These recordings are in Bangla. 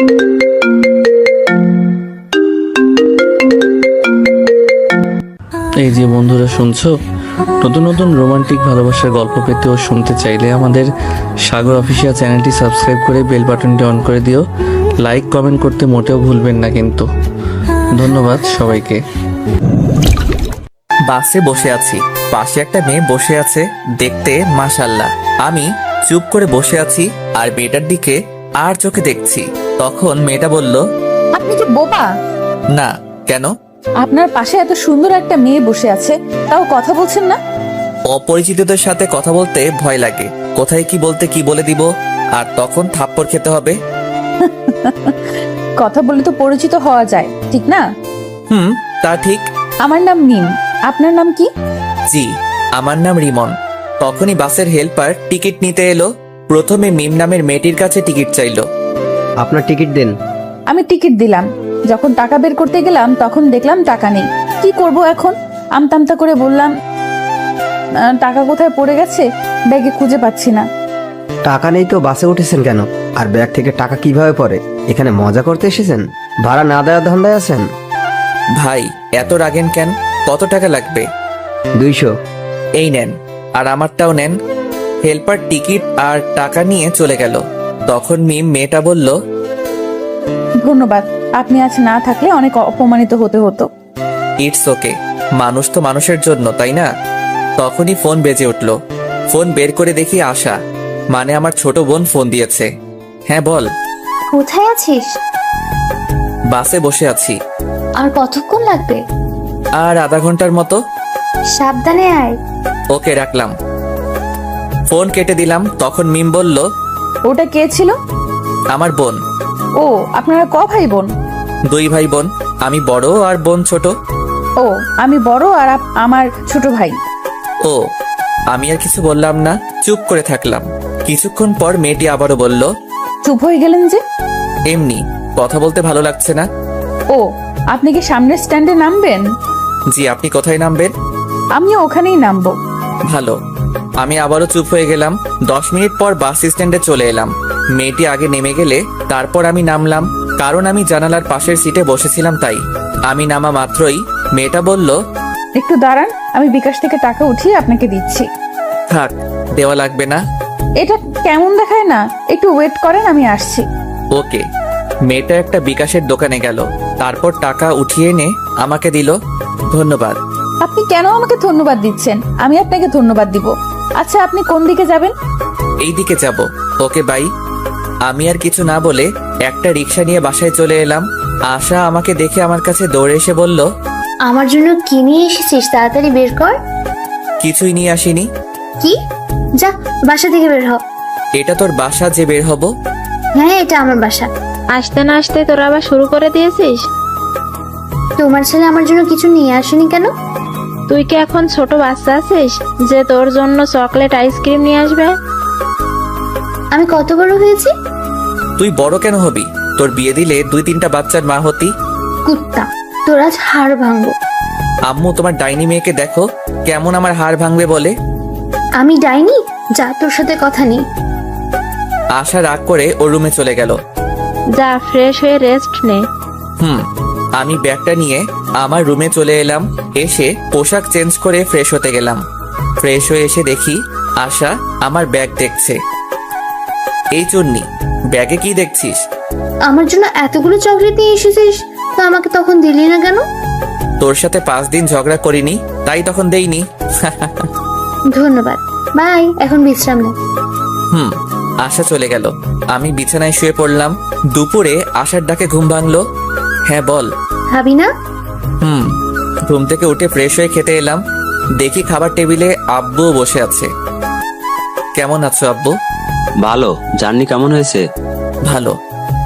এই যে বন্ধুরা শুনছো, নতুন নতুন রোমান্টিক ভালোবাসার গল্প পেতে ও শুনতে চাইলে আমাদের সাগর অফিসিয়াল চ্যানেলটি সাবস্ক্রাইব করে বেল বাটনটি অন করে দিও। লাইক কমেন্ট করতে মোটেও ভুলবেন না কিন্তু। ধন্যবাদ সবাইকে। বাসে বসে আছি, পাশে একটা মেয়ে বসে আছে, দেখতে মাশাআল্লাহ। আমি চুপ করে বসে আছি আর মেয়েটার দিকে আর চোখে দেখছি। তখন মেয়েটা বলল, আপনি কি বোবা? না। কেন? আপনার পাশে এত সুন্দর একটা মেয়ে বসে আছে, তাও কথা বলছেন না? অপরিচিতদের সাথে কথা বলতে ভয় লাগে, কোথায় কি বলতে কি বলে দিব, আর তখন থাপ্পড় খেতে হবে। কথা বলে তো পরিচিত হওয়া যায়, ঠিক না? তা ঠিক। আমার নাম মিম, আপনার নাম কি? জি, আমার নাম রিমন। তখনই বাসের হেল্পার টিকিট নিতে এলো। প্রথমে মিম নামের মেয়েটির কাছে টিকিট চাইলো। আপনার টিকিট দেন। আমি টিকিট দিলাম। যখন টাকা বের করতে গেলাম তখন দেখলাম টাকা নেই। কি করব এখন? আমতামতা করে বললাম, টাকা কোথায় পড়ে গেছে, ব্যাগে খুঁজে পাচ্ছি না। টাকা নেই তো বাসে উঠেছেন কেন? আর ব্যাগ থেকে টাকা কিভাবে পড়ে? এখানে মজা করতে এসেছেন? ভাড়া না দেওয়ার ধান্দায় আছেন? ভাই, এত রাগেন কেন? কত টাকা লাগবে? 200। এই নেন, আর আমারটাও নেন। হেল্পার টিকিট আর টাকা নিয়ে চলে গেল। তখন মিম মেয়েটা বলল, ধন্যবাদ, আপনি আজ না থাকলে অনেক অপমানিত হতে হতো। ইটস ওকে, মানুষ তো মানুষের জন্য, তাই না? তখনই ফোন বেজে উঠল। ফোন বের করে দেখি আশা, মানে আমার ছোট বোন ফোন দিয়েছে। হ্যাঁ বল। কোথায় আছিস? বাসে বসে আছি। আর কতক্ষণ লাগবে? আর আধা ঘন্টার মতো। সাবধানে আয়। ওকে, রাখলাম। ফোন কেটে দিলাম। তখন মিম বলল, ওটা কে ছিল? আমার বোন। ও, আপনারা ক ভাই বোন? 2 ভাই বোন, আমি বড় আর বোন ছোট। ও, আমি বড় আর আমার ছোট ভাই। ও, আমি আর কিছু বললাম না, চুপ করে থাকলাম। কিছুক্ষণ পর মেয়েটি আবারও বলল, চুপ হয়ে গেলেন যে? এমনি, কথা বলতে ভালো লাগছে না। ও, আপনি কি সামনের স্ট্যান্ডে নামবেন? জি, আপনি কোথায় নামবেন? আমিও ওখানেই নামবো। ভালো। আমি আবারও চুপ হয়ে গেলাম। 10 মিনিট পর বাস স্ট্যান্ডে চলে এলাম। মেয়েটি আগে নেমে গেলে তারপর আমি নামলাম, কারণ আমি জানালার পাশের সিটে বসেছিলাম তাই। আমি নামা মাত্রই মেয়েটা বলল, একটু দাঁড়ান, আমি বিকাশ থেকে টাকা উঠিয়ে আপনাকে দিচ্ছি। থাক, দেওয়া লাগবে না। এটা কেমন দেখায় না? একটু ওয়েট করেন, আমি আসছি। ওকে। মেয়েটা একটা বিকাশের দোকানে গেল, তারপর টাকা উঠিয়ে এনে আমাকে দিল। ধন্যবাদ। আপনি কেন আমাকে ধন্যবাদ দিচ্ছেন? আমি আপনাকে ধন্যবাদ দিব। আচ্ছা, আপনি কোন দিকে যাবেন? এই দিকে যাব। Okay bye. আমি আর কিছু না বলে একটা রিক্সা নিয়ে বাসায় চলে এলাম। আশা আমাকে দেখে আমার কাছে দৌড়ে এসে বলল, আমার জন্য কি নিয়ে এসেছিস? তাড়াতাড়ি বের কর। কিছুই নিয়ে আসিনি। কি? যা, বাসা থেকে বের হ। এটা তোর বাসা যে বের হব? হ্যাঁ, এটা আমার বাসা। আসতে না আসতে তোরা আবার শুরু করে দিয়েছিস? তোমার ছেলে আমার জন্য কিছু নিয়ে আসেনি কেন? তুই কি এখন ছোট বাচ্চা আছিস যে তোর জন্য চকলেট আইসক্রিম নিয়ে আসবে? আমি কত বড় হয়েছি? তুই বড় কেন হবি? তোর বিয়ে দিলে 2-3টা বাচ্চার মা হতি। কুত্তা, তোর আজ হাড় ভাঙবো। আম্মু, তোমার ডাইনি মেয়েকে দেখো কেমন আমার হাড় ভাঙবে বলে। আমি ডাইনি? যা, তোর সাথে কথা নেই। আশা রাগ করে ওর রুমে চলে গেল। যা, ফ্রেশ হয়ে রেস্ট নে। আমি ব্যাগটা নিয়ে আমার রুমে চলে এলাম। এসে পোশাক চেঞ্জ করে ফ্রেশ হতে গেলাম। ফ্রেশ হয়ে এসে দেখি আশা আমার ব্যাগ দেখছে। এই চুন্নি, ব্যাগে কি দেখছিস? আমার জন্য এতগুলো চকলেট নিয়ে এসেছিস, তো আমাকে তখন দিলি না কেন? তোর সাথে 5 দিন ঝগড়া করিনি, তাই তখন দেইনি। ধন্যবাদ, বাই। এখন বিশ্রাম নে। আশা চলে গেল। আমি বিছানায় শুয়ে পড়লাম। দুপুরে আশার ডাকে ঘুম ভাঙলো। হ্যাঁ বল। খাবি না? ঘুম থেকে উঠে ফ্রেশ হয়ে খেতে এলাম। দেখি খাবার টেবিলে আব্বুও বসে আছে। কেমন আছো আব্বু? ভালো। জার্নি কেমন হয়েছে? ভালো।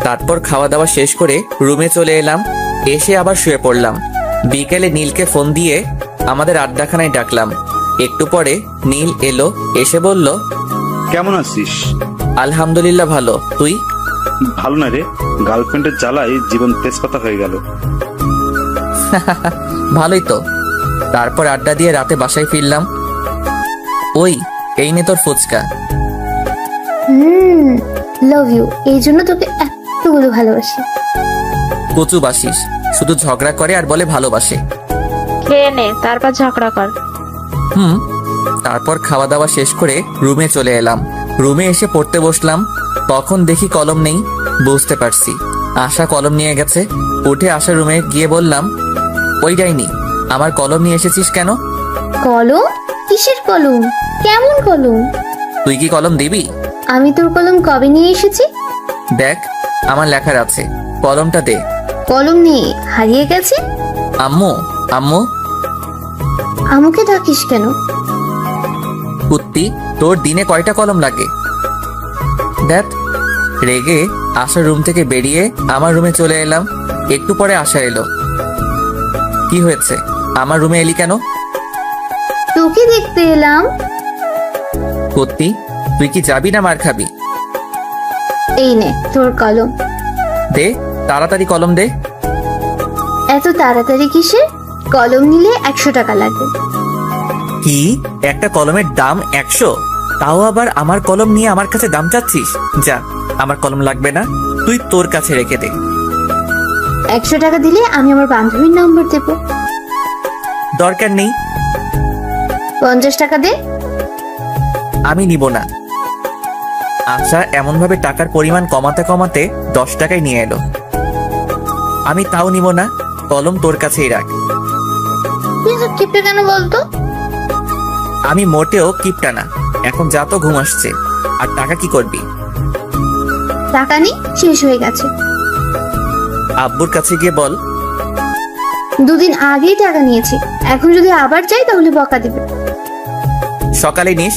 তারপর খাওয়া দাওয়া শেষ করে রুমে চলে এলাম। এসে আবার শুয়ে পড়লাম। বিকেলে নীলকে ফোন দিয়ে আমাদের আড্ডাখানায় ডাকলাম। একটু পরে নীল এলো, এসে বলল, কেমন আছিস? আলহামদুলিল্লাহ ভালো। তুই? ভালো না রে, গার্লফ্রেন্ডের জ্বালায় জীবন তেজপাতা হয়ে গেল। ভালোই তো। তারপর আড্ডা দিয়ে রাতে বাসায় ফিরলাম। ওই, এই নে তোর ফুচকা। Love you. এই জন্য তোকে এত কতগুলো ভালোবাসি। কচু বাসিস, শুধু ঝগড়া করে আর বলে ভালোবাসে। খেয়ে নে, তারপর ঝগড়া কর। তারপর খাওয়া দাওয়া শেষ করে রুমে চলে এলাম। রুমে এসে পড়তে বসলাম, তখন দেখি কলম নেই। বুঝতে পারছি আশা কলম নিয়ে গেছে। উঠে আশার রুমে গিয়ে বললাম, ওই ডাইনি, আমার কলম নিয়ে এসেছিস কেন? কলম? কিসের কলম? কেমন কলম? তুই কি কলম দিবি? আমি তোর কলম কবে নিয়ে এসেছি? দেখ, আমার লেখার আছে, কলমটা দে। কলম নিয়ে হারিয়ে গেছে? আম্মু, আম্মু। আমাকে ডাকিস কেন? কুত্তি, তোর দিনে কয়টা কলম লাগে? দেখ, রেগে আশার রুম থেকে বেরিয়ে আমার রুমে চলে এলাম। একটু পরে আশা এলো। কি হয়েছে, আমার রুমে এলি কেন? তোকে দেখতে এলাম। কুত্তি, তুই কি যাবি না মার খাবি? এই নে তোর কলম। দে, তাড়াতাড়ি কলম দে। এত তাড়াতাড়ি কিসের? কলম নিলে 100 টাকা লাগবে। কি, একটা কলমের দাম 100? তাও আবার আমার কলম নিয়ে আমার কাছে দাম চাচ্ছিস? যা, আমার কলম লাগবে না, তুই তোর কাছে রেখে দে। 100 টাকা দিলে আমি আমার বান্ধবীর নম্বর দেব। দরকার নেই। 50 টাকা দে। আমি নিব না। আশা এমন ভাবে টাকার পরিমাণ কমাতে কমাতে 10 টাকায় নিয়ে এলো। আমি তাও নিব না, কলম তোর কাছেই রাখ। তুই সব কিপটে কেন বলতো? আমি মোটেও কিপটা না। এখন যা, তো ঘুম আসছে। আর টাকা কি করবি? টাকা নেই, শেষ হয়ে গেছে। আব্বুর কাছে গিয়ে বল। 2 দিন আগেই টাকা নিয়েছি, এখন যদি আবার চাই তাহলে বকা দিবে। সকালে নিস,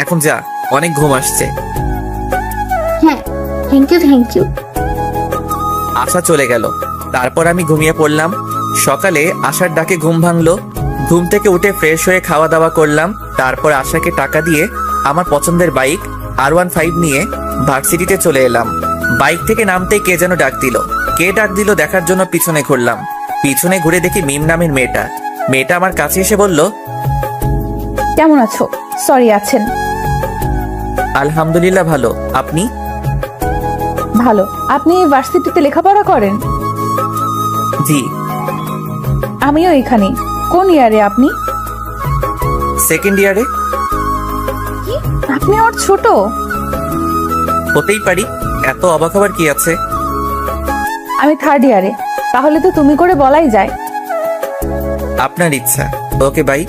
এখন যা, অনেক ঘুম আসছে। হ্যাঁ, থ্যাংক ইউ। আশা চলে গেল। তারপর আমি ঘুমিয়ে পড়লাম। সকালে আশার ডাকে ঘুম ভাঙলো। ঘুম থেকে উঠে ফ্রেশ হয়ে খাওয়া দাওয়া করলাম। তারপর আশাকে টাকা দিয়ে আমার পছন্দের বাইক R15 নিয়ে ভার্সিটিতে চলে এলাম। বাইক থেকে নামতেই কে যেন ডাক দিল। কে ডাক দিল দেখার জন্য পিছনে ঘুরলাম। পিছনে ঘুরে দেখি মিম নামের মেয়েটা। মেয়েটা আমার কাছে এসে বলল, কেমন আছো? সরি, আছেন? আলহামদুলিল্লাহ ভালো, আপনি? ভালো। আপনি ভার্সিটিতে লেখাপড়া করেন? জি। আমিও এখানে। কোন ইয়ারে আপনি? সেকেন্ড ইয়ারে। কি, আপনি আমার ছোট? হতেই পারি, এত অবাক হবার কি আছে? আমি থার্ড ইয়ারে। তাহলে তো তুমি করে বলাই যায়। আপনার ইচ্ছা। Okay bye.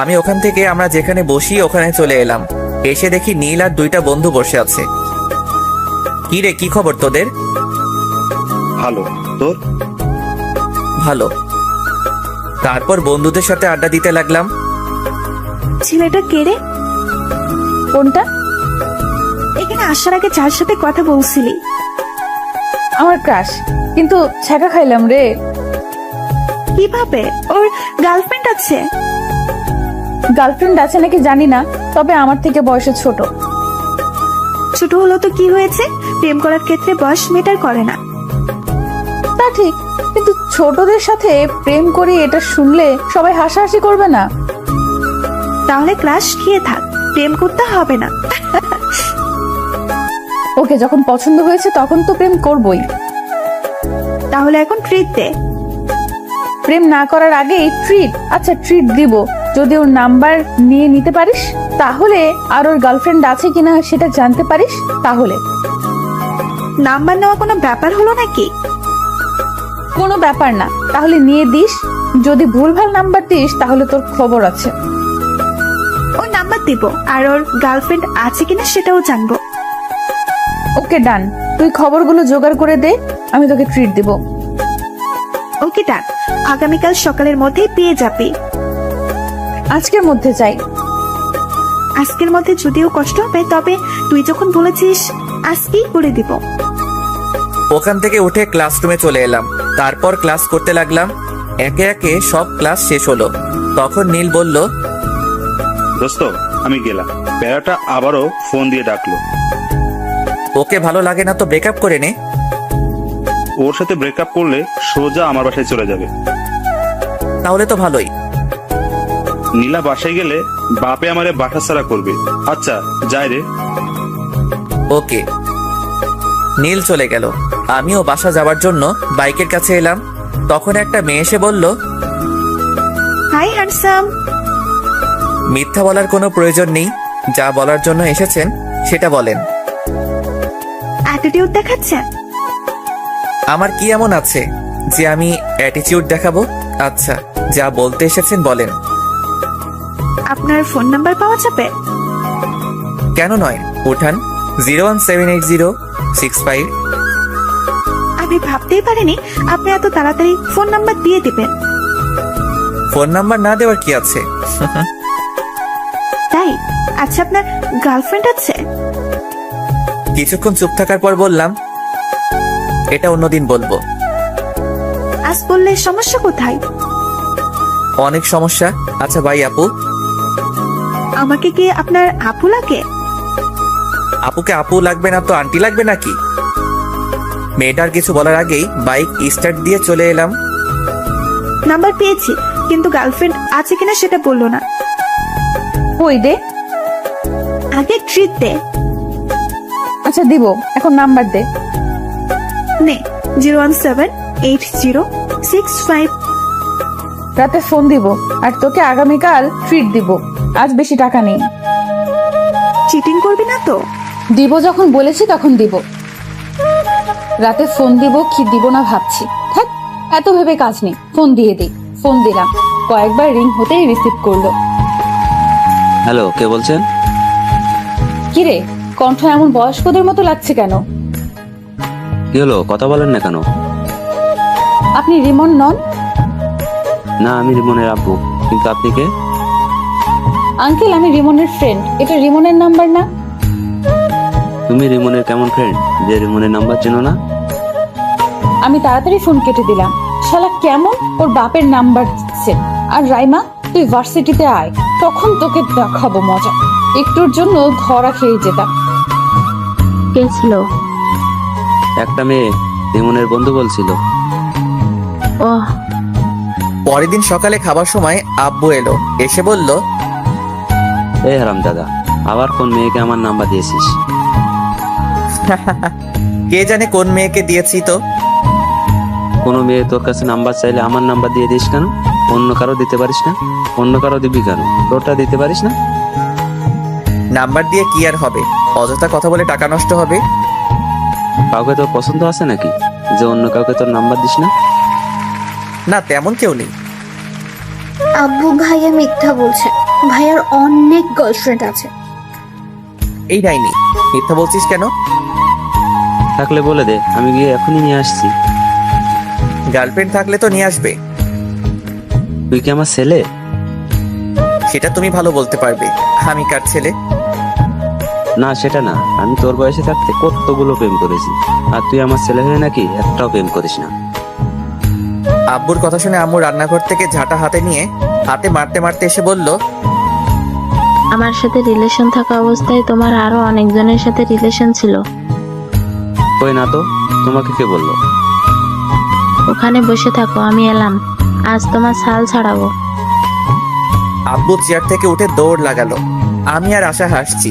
আমি ওখান থেকে আমরা যেখানে বসি ওখানে চলে এলাম। এসে দেখি নীল আর 2টা বন্ধু বসে আছে। কি রে, কি খবর তোদের? ভালো, তোর? ভালো। তারপর বন্ধুদের সাথে আড্ডা দিতে লাগলাম। ছেলেটা কে রে? কোনটা? এখানে আসার আগে যার সাথে কথা বলছিলি। আমার ক্রাশ, কিন্তু ছ্যাঁকা খাইলাম রে। কিভাবে? ওর গার্লফ্রেন্ড আছে? গার্লফ্রেন্ড আছে নাকি জানি না, তবে আমার থেকে বয়সে ছোট। ছোট হলো তো কি হয়েছে? প্রেম করার ক্ষেত্রে বয়স মেটার করে না। তা ঠিক, কিন্তু ছোটদের সাথে প্রেম করি এটা শুনলে সবাই হাসাহাসি করবে না? তাহলে ক্লাস খেয়ে থাক, প্রেম করতে হবে না। ওকে যখন পছন্দ হয়েছে তখন তো প্রেম করবই। তাহলে এখন ট্রিট দে। প্রেম না করার আগেই ট্রিট? আচ্ছা, ট্রিট দিব যদি ওর নাম্বার নিয়ে নিতে পারিস, তাহলে আর ওর গার্লফ্রেন্ড আছে কিনা সেটা জানতে পারিস, তাহলে। নাম্বার নেওয়া কোনো ব্যাপার হলো নাকি? কোনো ব্যাপার না, তাহলে নিয়ে দিস। যদি ভুলভাল নাম্বার দিস তাহলে তোর খবর আছে। ওর নাম্বার দিব, আর ওর গার্লফ্রেন্ড আছে কিনা সেটাও জানবো। ওকে ডান, তুই খবরগুলো জোগাড় করে দে, আমি তোকে ট্রিট দিব। ওকে ডান, আগামীকাল সকালের মধ্যেই পেয়ে যাবি। আজকের মধ্যে চাই। আজকের মধ্যে যদিও কষ্ট হবে, তবে তুই যখন বলেছিস আজকেই করে দিব। ওখান থেকে উঠে ক্লাসরুমে চলে এলাম। তারপর ক্লাস করতে লাগলাম। একে একে সব ক্লাস শেষ হলো। তখন নীল বলল, দোস্ত আমি গেলাম। প্যারাটা আবারও ফোন দিয়ে ডাকলো। ওকে ভালো লাগে না তো ব্রেকআপ করে নে। ওর সাথে ব্রেকআপ করলে সোজা আমার বাসায় চলে যাবে। তাহলে তো ভালোই। নীলা বাসায় গেলে বাপে আমারে বাসা ছাড়া করবে। আচ্ছা যাই রে। ওকে। নীল চলে গেল। আমিও বাসা যাওয়ার জন্য বাইকের কাছে এলাম। তখন একটা মেয়ে এসে বলল, হাই হ্যান্ডসাম। মিথ্যা বলার কোনো প্রয়োজন নেই, যা বলার জন্য এসেছেন সেটা বলেন। অ্যাটিটিউড দেখাচ্ছেন? আমার কি এমন আছে যে আমি অ্যাটিটিউড দেখাবো? আচ্ছা, যা বলতে এসেছেন বলেন। আপনার ফোন নাম্বার পাওয়া যাবে? কেন নয়, উঠান। 0178065। আমি ভাবতেই পারিনি আপনি এত তাড়াতাড়ি ফোন নাম্বার দিয়ে দিবেন। ফোন নাম্বার না দেওয়ার কি আছে? তাই? আচ্ছা, আপনার গার্লফ্রেন্ড আছে? কিছুক্ষণ চুপ থাকার পর বললাম, এটা অন্যদিন বলবো। আজ বললে সমস্যা কোথায়? অনেক সমস্যা। আচ্ছা ভাই আপু, আমাকে কি আপনার আপু লাগে? আপুকে আপু লাগবে না তো আন্টি লাগবে নাকি? মেয়েটার কিছু বলার আগেই বাইক স্টার্ট দিয়ে চলে এলাম। নাম্বার পেয়েছি, কিন্তু গার্লফ্রেন্ড আছে কিনা সেটা বললো না। ওই দে। আগে ট্রিট দে। আচ্ছা দিব, এখন নাম্বার দে। নে, 0178065। রাতে ফোন দিব আর তোকে আগামীকাল ট্রিট দিব। আজ বেশি টাকা নেই। চিটিং করবি না তো? দিব যখন বলেছি তখন দিব। রাতে ফোন দিব কি দিব না ভাবছি। থাক, এত ভেবে কাজ নেই, ফোন দিয়ে দিই। ফোন দিলাম, কয়েকবার রিং হতেই রিসিভ করলো। হ্যালো, কে বলছেন? কিরে, কণ্ঠ এমন বয়স্কদের মতো লাগছে কেন? কি হলো, কথা বলেন না কেন? আপনি রিমন নন? না, আমি রিমনের আব্বু। কিন্তু আপনি কে? আঙ্কেল, আমি রিমনের ফ্রেন্ড। এটা রিমনের নাম্বার না? তুমি রিমনের কেমন ফ্রেন্ড যে রিমনের নাম্বার চেনো না? আমি তাড়াতাড়ি ফোন কেটে দিলাম। শালা কেমন ওর বাপের নাম্বার দিচ্ছে। আর রাইমা, তুই ভার্সিটিতে আয়, তখন তোকে দেখাবো মজা। একটুর জন্য ধরা খেয়ে যেতাম। কে ছিল? একটা মেয়ে, রিমনের বন্ধু বলছিল। ও, পরের দিন সকালে খাবার সময় আব্বু এলো, এসে বলল, এই হারাম দাদা, আবার কোন মেয়েকে আমার নাম্বার দিয়েছিস? কে জানে কোন মেয়েকে দিয়েছি তো। কোনো মেয়ে তোর কাছে নাম্বার চাইলে আমার নাম্বার দিয়ে দিস কেন? অন্য কারো দিতে পারিস না? অন্য কারো দিবি কেন? তোরটা দিতে পারিস না? নাম্বার দিয়ে কি আর হবে? অযথা কথা বলে টাকা নষ্ট হবে। কাউকে তোর পছন্দ আছে নাকি যে অন্য কাউকে তোর নাম্বার দিস না? না, তেমন কেউ নেই। আব্বু ভাইয়া মিথ্যা বলছে। ভাইয়ার অনেক গার্লফ্রেন্ড আছে। এই ডাইনি, মিথ্যা বলছিস কেন? থাকলে বলে দে, আমি গিয়ে এখনই নিয়ে আসছি। গার্লফ্রেন্ড থাকলে তো নিয়ে আসবে। তুই কি আমার ছেলে? সেটা তুমি ভালো বলতে পারবে। আমি কার ছেলে? না, সেটা না। আমি তোর বয়সে থাকতে কতগুলো প্রেম করেছি, আর তুই আমার ছেলে হয়ে নাকি একটাও প্রেম করিস না। আব্বুর কথা শুনে আম্মু রান্নাঘর থেকে ঝাঁটা হাতে নিয়ে হাতে মারতে মারতে এসে বলল, আমার সাথে রিলেশন থাকা অবস্থায় তোমার আরো অনেকজনের সাথে রিলেশন ছিল। কই না তো, তোমাকে কে বললো? ওখানে বসে থাকো, আমি এলাম। আজ তোমার ছাল ছাড়াবো। আব্বু চেয়ার থেকে উঠে দৌড় লাগালো। আমি আর আশা হাসছি।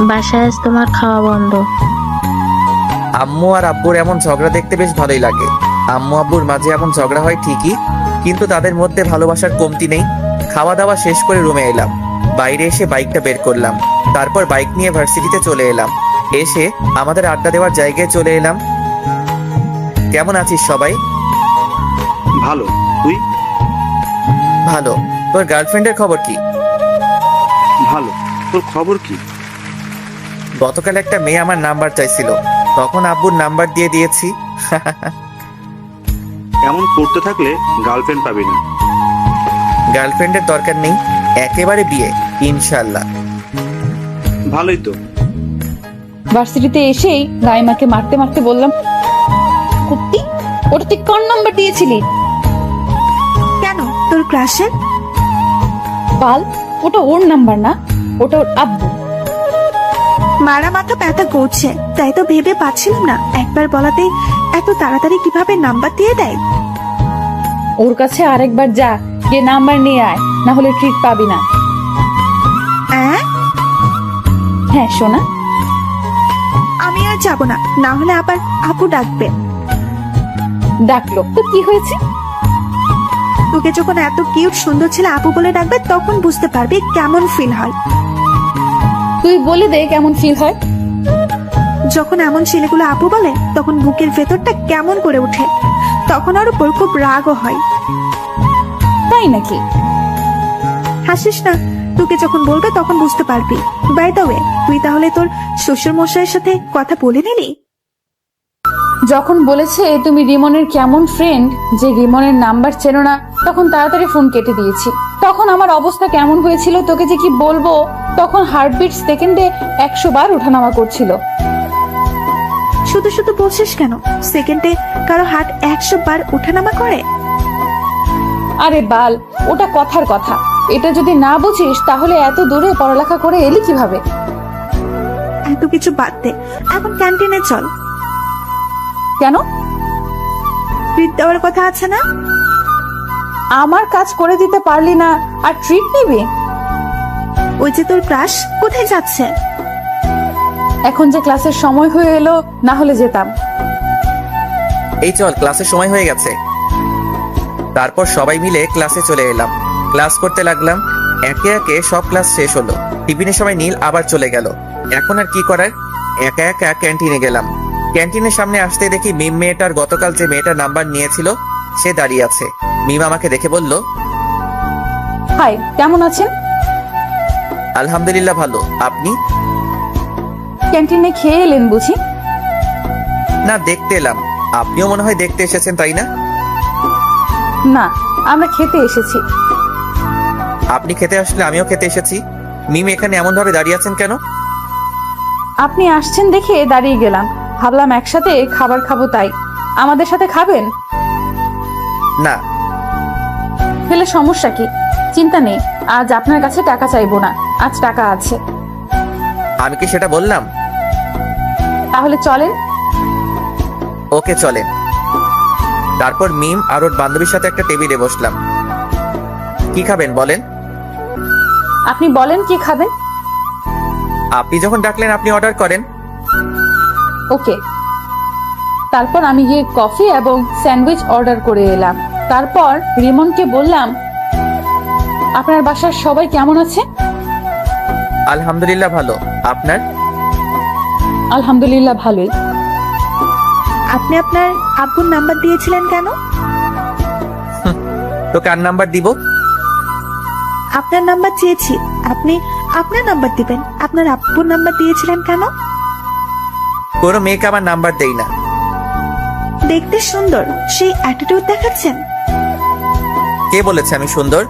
বাসায় আজ তোমার খাওয়া বন্ধ। আম্মু আর আব্বুর এমন ঝগড়া দেখতে বেশ ভালোই লাগে। আম্মু আব্বুর মাঝে এমন ঝগড়া হয় ঠিকই, কিন্তু তাদের মধ্যে ভালোবাসার কমতি নেই। খাওয়া দাওয়া শেষ করে রুমে এলাম। বাইরে এসে বাইকটা বের করলাম। তারপর বাইক নিয়ে ভার্সিটিতে চলে এলাম। এসে আমাদের আড্ডা দেওয়ার জায়গায় চলে এলাম। কেমন আছিস সবাই? ভালো। তুই? ভালো। তোর গার্লফ্রেন্ডের খবর কি? ভালো। তোর খবর কি? গতকাল একটা মেয়ে আমার নাম্বার চাইছিল, তখন আব্বুর নাম্বার দিয়ে দিয়েছি। এমন করতে থাকলে গার্লফ্রেন্ড পাবি না। গার্লফ্রেন্ডের দরকার নেই, একেবারে বিয়ে ইনশাল্লাহ। ভালোই তো। ভার্সিটিতে এসেই রাইমাকে মারতে মারতে বললাম, কুত্তি, ওটা তুই কোন নাম্বার দিয়েছিলি? কেন, তোর ক্রাশের? বাল, ওটা ওর নাম্বার না, ওটা ওর আব্বু। মারা মাথা ব্যথা করছে, তাই তো ভেবে পাচ্ছিলাম না একবার বলাতেই এত তাড়াতাড়ি কিভাবে নাম্বার দিয়ে দেয়। ওর কাছে আরেকবার যা, গিয়ে নাম্বার নিয়ে আয়, না হলে ট্রিট পাবি না। অ্যাঁ? হ্যাঁ সোনা। আমি আর যাব না, না হলে আবার আপু ডাকবে। ডাকলো তো কি হয়েছে? তোকে যখন এত কিউট সুন্দর ছেলে আপু বলে ডাকবে তখন বুঝতে পারবি কেমন ফিল হয়। তুই বলে দে কেমন ফিল হয়। যখন এমন ছেলেগুলো আপু বলে তখন বুকের ভেতরটা কেমন করে ওঠে, তখন ওর উপর খুব রাগও হয়। তাই নাকি? হাসিস না, তোকে যখন বলবে তখন বুঝতে পারবি। বাই দ্য ওয়ে, তুই তাহলে তোর শ্বশুর মশাইয়ের সাথে কথা বলে নিলি? যখন বলেছে তুমি রিমনের কেমন ফ্রেন্ড, যে রিমনের নাম্বার চেনো না, তখন তাড়াতাড়ি ফোন কেটে দিয়েছি। তখন আমার অবস্থা কেমন হয়েছিল তোকে যে কি বলবো। তখন হার্টবিট সেকেন্ডে 100 বার ওঠানামা করছিল। শুধু শুধু বলছিস কেন? সেকেন্ডে কারো হার্ট 100 বার ওঠানামা করে? আরে বাল, ওটা কথার কথা। এটা যদি না বুঝিস তাহলে এত দূরে পড়ালেখা করে এলি কিভাবে? এত কিছু বাদ দে, এখন ক্যান্টিনে চল। কেন? ট্রিট দেওয়ার কথা আছে না? আমার কাজ করে দিতে পারলি না আর ট্রিট নিবি? ওই যে তোর ক্রাশ কোথায় যাচ্ছে? এখন যে ক্লাসের সময় হয়ে এলো, না হলে যেতাম। এই চল, ক্লাসের সময় হয়ে গেছে। তারপর সবাই মিলে ক্লাসে চলে এলাম। ক্লাস করতে লাগলাম। একে একে সব ক্লাস শেষ হলো। টিফিনের সময় নীল আবার চলে গেল। এখন আর কি করার, একা একা ক্যান্টিনে গেলাম। ক্যান্টিনের সামনে আসতে দেখি মিম মেয়েটার গতকাল যে মেয়েটার নাম্বার নিয়েছিল সে দাঁড়িয়ে আছে। মিম আমাকে দেখে বলল, হাই, কেমন আছেন? আলহামদুলিল্লাহ ভালো, আপনি? ক্যান্টিনে খেয়ে এলেন বুঝি? না, দেখতে এলাম। আপনিও মনে হয় দেখতে এসেছেন, তাই না? না, আমরা খেতে এসেছি। আপনি খেতে আসলে আমিও খেতে এসেছি। মিম এখানে এমন ভাবে দাঁড়িয়ে আছেন কেন? আপনি আসছেন দেখে দাঁড়িয়ে গেলাম, ভাবলাম একসাথে খাবার খাবো তাই। আমাদের সাথে খাবেন? না। ফেলে সমস্যা কি? চিন্তা নেই, আজ আপনার কাছে টাকা চাইবো না, আজ টাকা আছে। আমি কি সেটা বললাম? তাহলে চলেন। ওকে চলেন। তারপর মিম আর ওর বান্ধবীর সাথে একটা টেবিলে বসলাম। কি খাবেন বলেন? আপনি বলেন কি খাবেন? আপনি যখন ডাকলেন আপনি অর্ডার করেন। ওকে। তারপর আমি গিয়ে কফি এবং স্যান্ডউইচ অর্ডার করে এলাম। তারপর রিমনকে বললাম, আপনার বাসার সবাই কেমন আছে? আলহামদুলিল্লাহ ভালো, আপনার? আলহামদুলিল্লাহ ভালোই। আপনি আপনার আব্বুর নাম্বার দিয়েছিলেন কেন? তো কার নাম্বার দিব? আপনার নাম্বার চেয়েছি, আপনি আপনার নাম্বার দিবেন। আপনার আব্বুর নাম্বার দিয়েছিলেন কেন? কোনো মেয়েকে আমার নাম্বার দেই না। দেখতে সুন্দর, সেই অ্যাটিটিউড দেখাচ্ছেন। কে বলেছে আমি সুন্দর?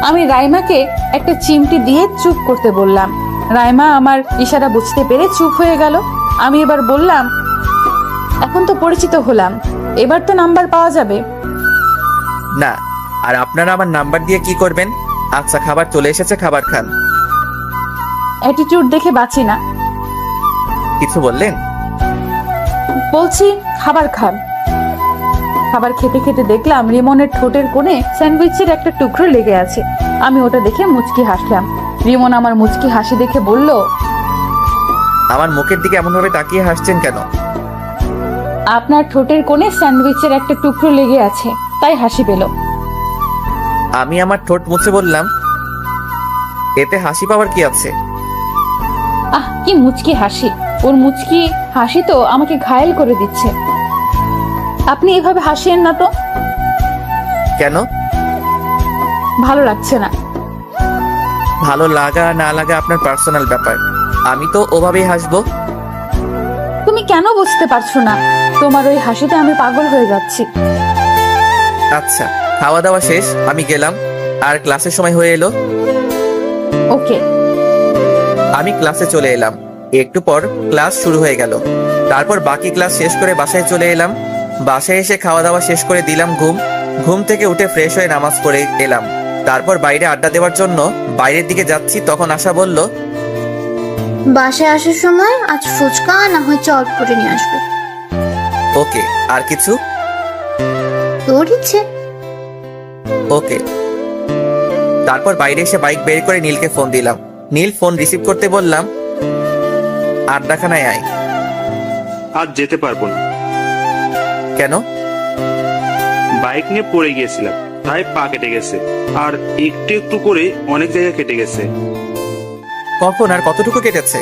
আমি রাইমাকে একটা চিমটি দিয়ে চুপ করতে বললাম। রাইমা আমার ইশারা বুঝতে পেরে চুপ হয়ে গেল। আমি এবার বললাম, এখন তো পরিচিত হলাম, এবার তো নাম্বার পাওয়া যাবে। না। আর আপনারা আমার নাম্বার দিয়ে কি করবেন? আচ্ছা, খাবার চলে এসেছে, খাবার খান। অ্যাটিটিউড দেখে বাঁচি না। কিছু বললেন? বলছি খাবার খান। খাবার খেতে খেতে দেখলাম রিমনের ঠোঁটের কোণে স্যান্ডউইচের একটা টুকরো লেগে আছে। আমি ওটা দেখে মুচকি হাসলাম। রিমন আমার মুচকি হাসি দেখে বলল, আমার মুখের দিকে এমন ভাবে তাকিয়ে হাসছেন কেন? আপনার ঠোঁটের কোণে স্যান্ডউইচের একটা টুকরো লেগে আছে, তাই হাসি পেল। আমি আমার ঠোঁট মুছে বললাম, এতে হাসি পাওয়ার কি আছে? আহ, কি মুচকি হাসি! ওর মুচকি হাসি তো আমাকে ঘায়েল করে দিচ্ছে। আপনি এভাবে হাসিয়েন না তো। কেন? ভালো লাগছে না। ভালো লাগা না লাগা আপনার পার্সোনাল ব্যাপার। আমি তো ওভাবেই হাসবো। তুমি কেন বুঝতে পারছো না? তোমার ওই হাসিতে আমি পাগল হয়ে যাচ্ছি। আচ্ছা, খাওয়া দাওয়া শেষ, আমি গেলাম। আর ক্লাসের সময় হয়ে এলো। ওকে। আমি ক্লাসে চলে এলাম। একটু পর ক্লাস শুরু হয়ে গেল। তারপর বাকি ক্লাস শেষ করে বাসায় চলে এলাম। বাসায় এসে খাওয়া দাওয়া শেষ করে দিলাম ঘুম। ঘুম থেকে উঠে ফ্রেশ হয়ে নামাজ পড়ে এলাম। তারপর বাইরে আড্ডা দেওয়ার জন্য বাইরের দিকে যাচ্ছি, তখন আশা বলল, বাসায় আসার সময় আজ ফুচকা না হয় চট করে নিয়ে আসবে। ওকে। আর কিছু? তোর ইচ্ছে। ওকে। তারপর বাইরে এসে বাইক বের করে নীলকে ফোন দিলাম। নীল ফোন রিসিভ করতে বললাম, আড্ডাখানায় আয়। আজ যেতে পারবো না, কেন? বাইক নিয়ে পড়ে গিয়েছিলাম, তাই পা কেটে গেছে। আর একটু একটু করে অনেক জায়গা কেটে গেছে। কখন আর কতটুকু কেটেছে?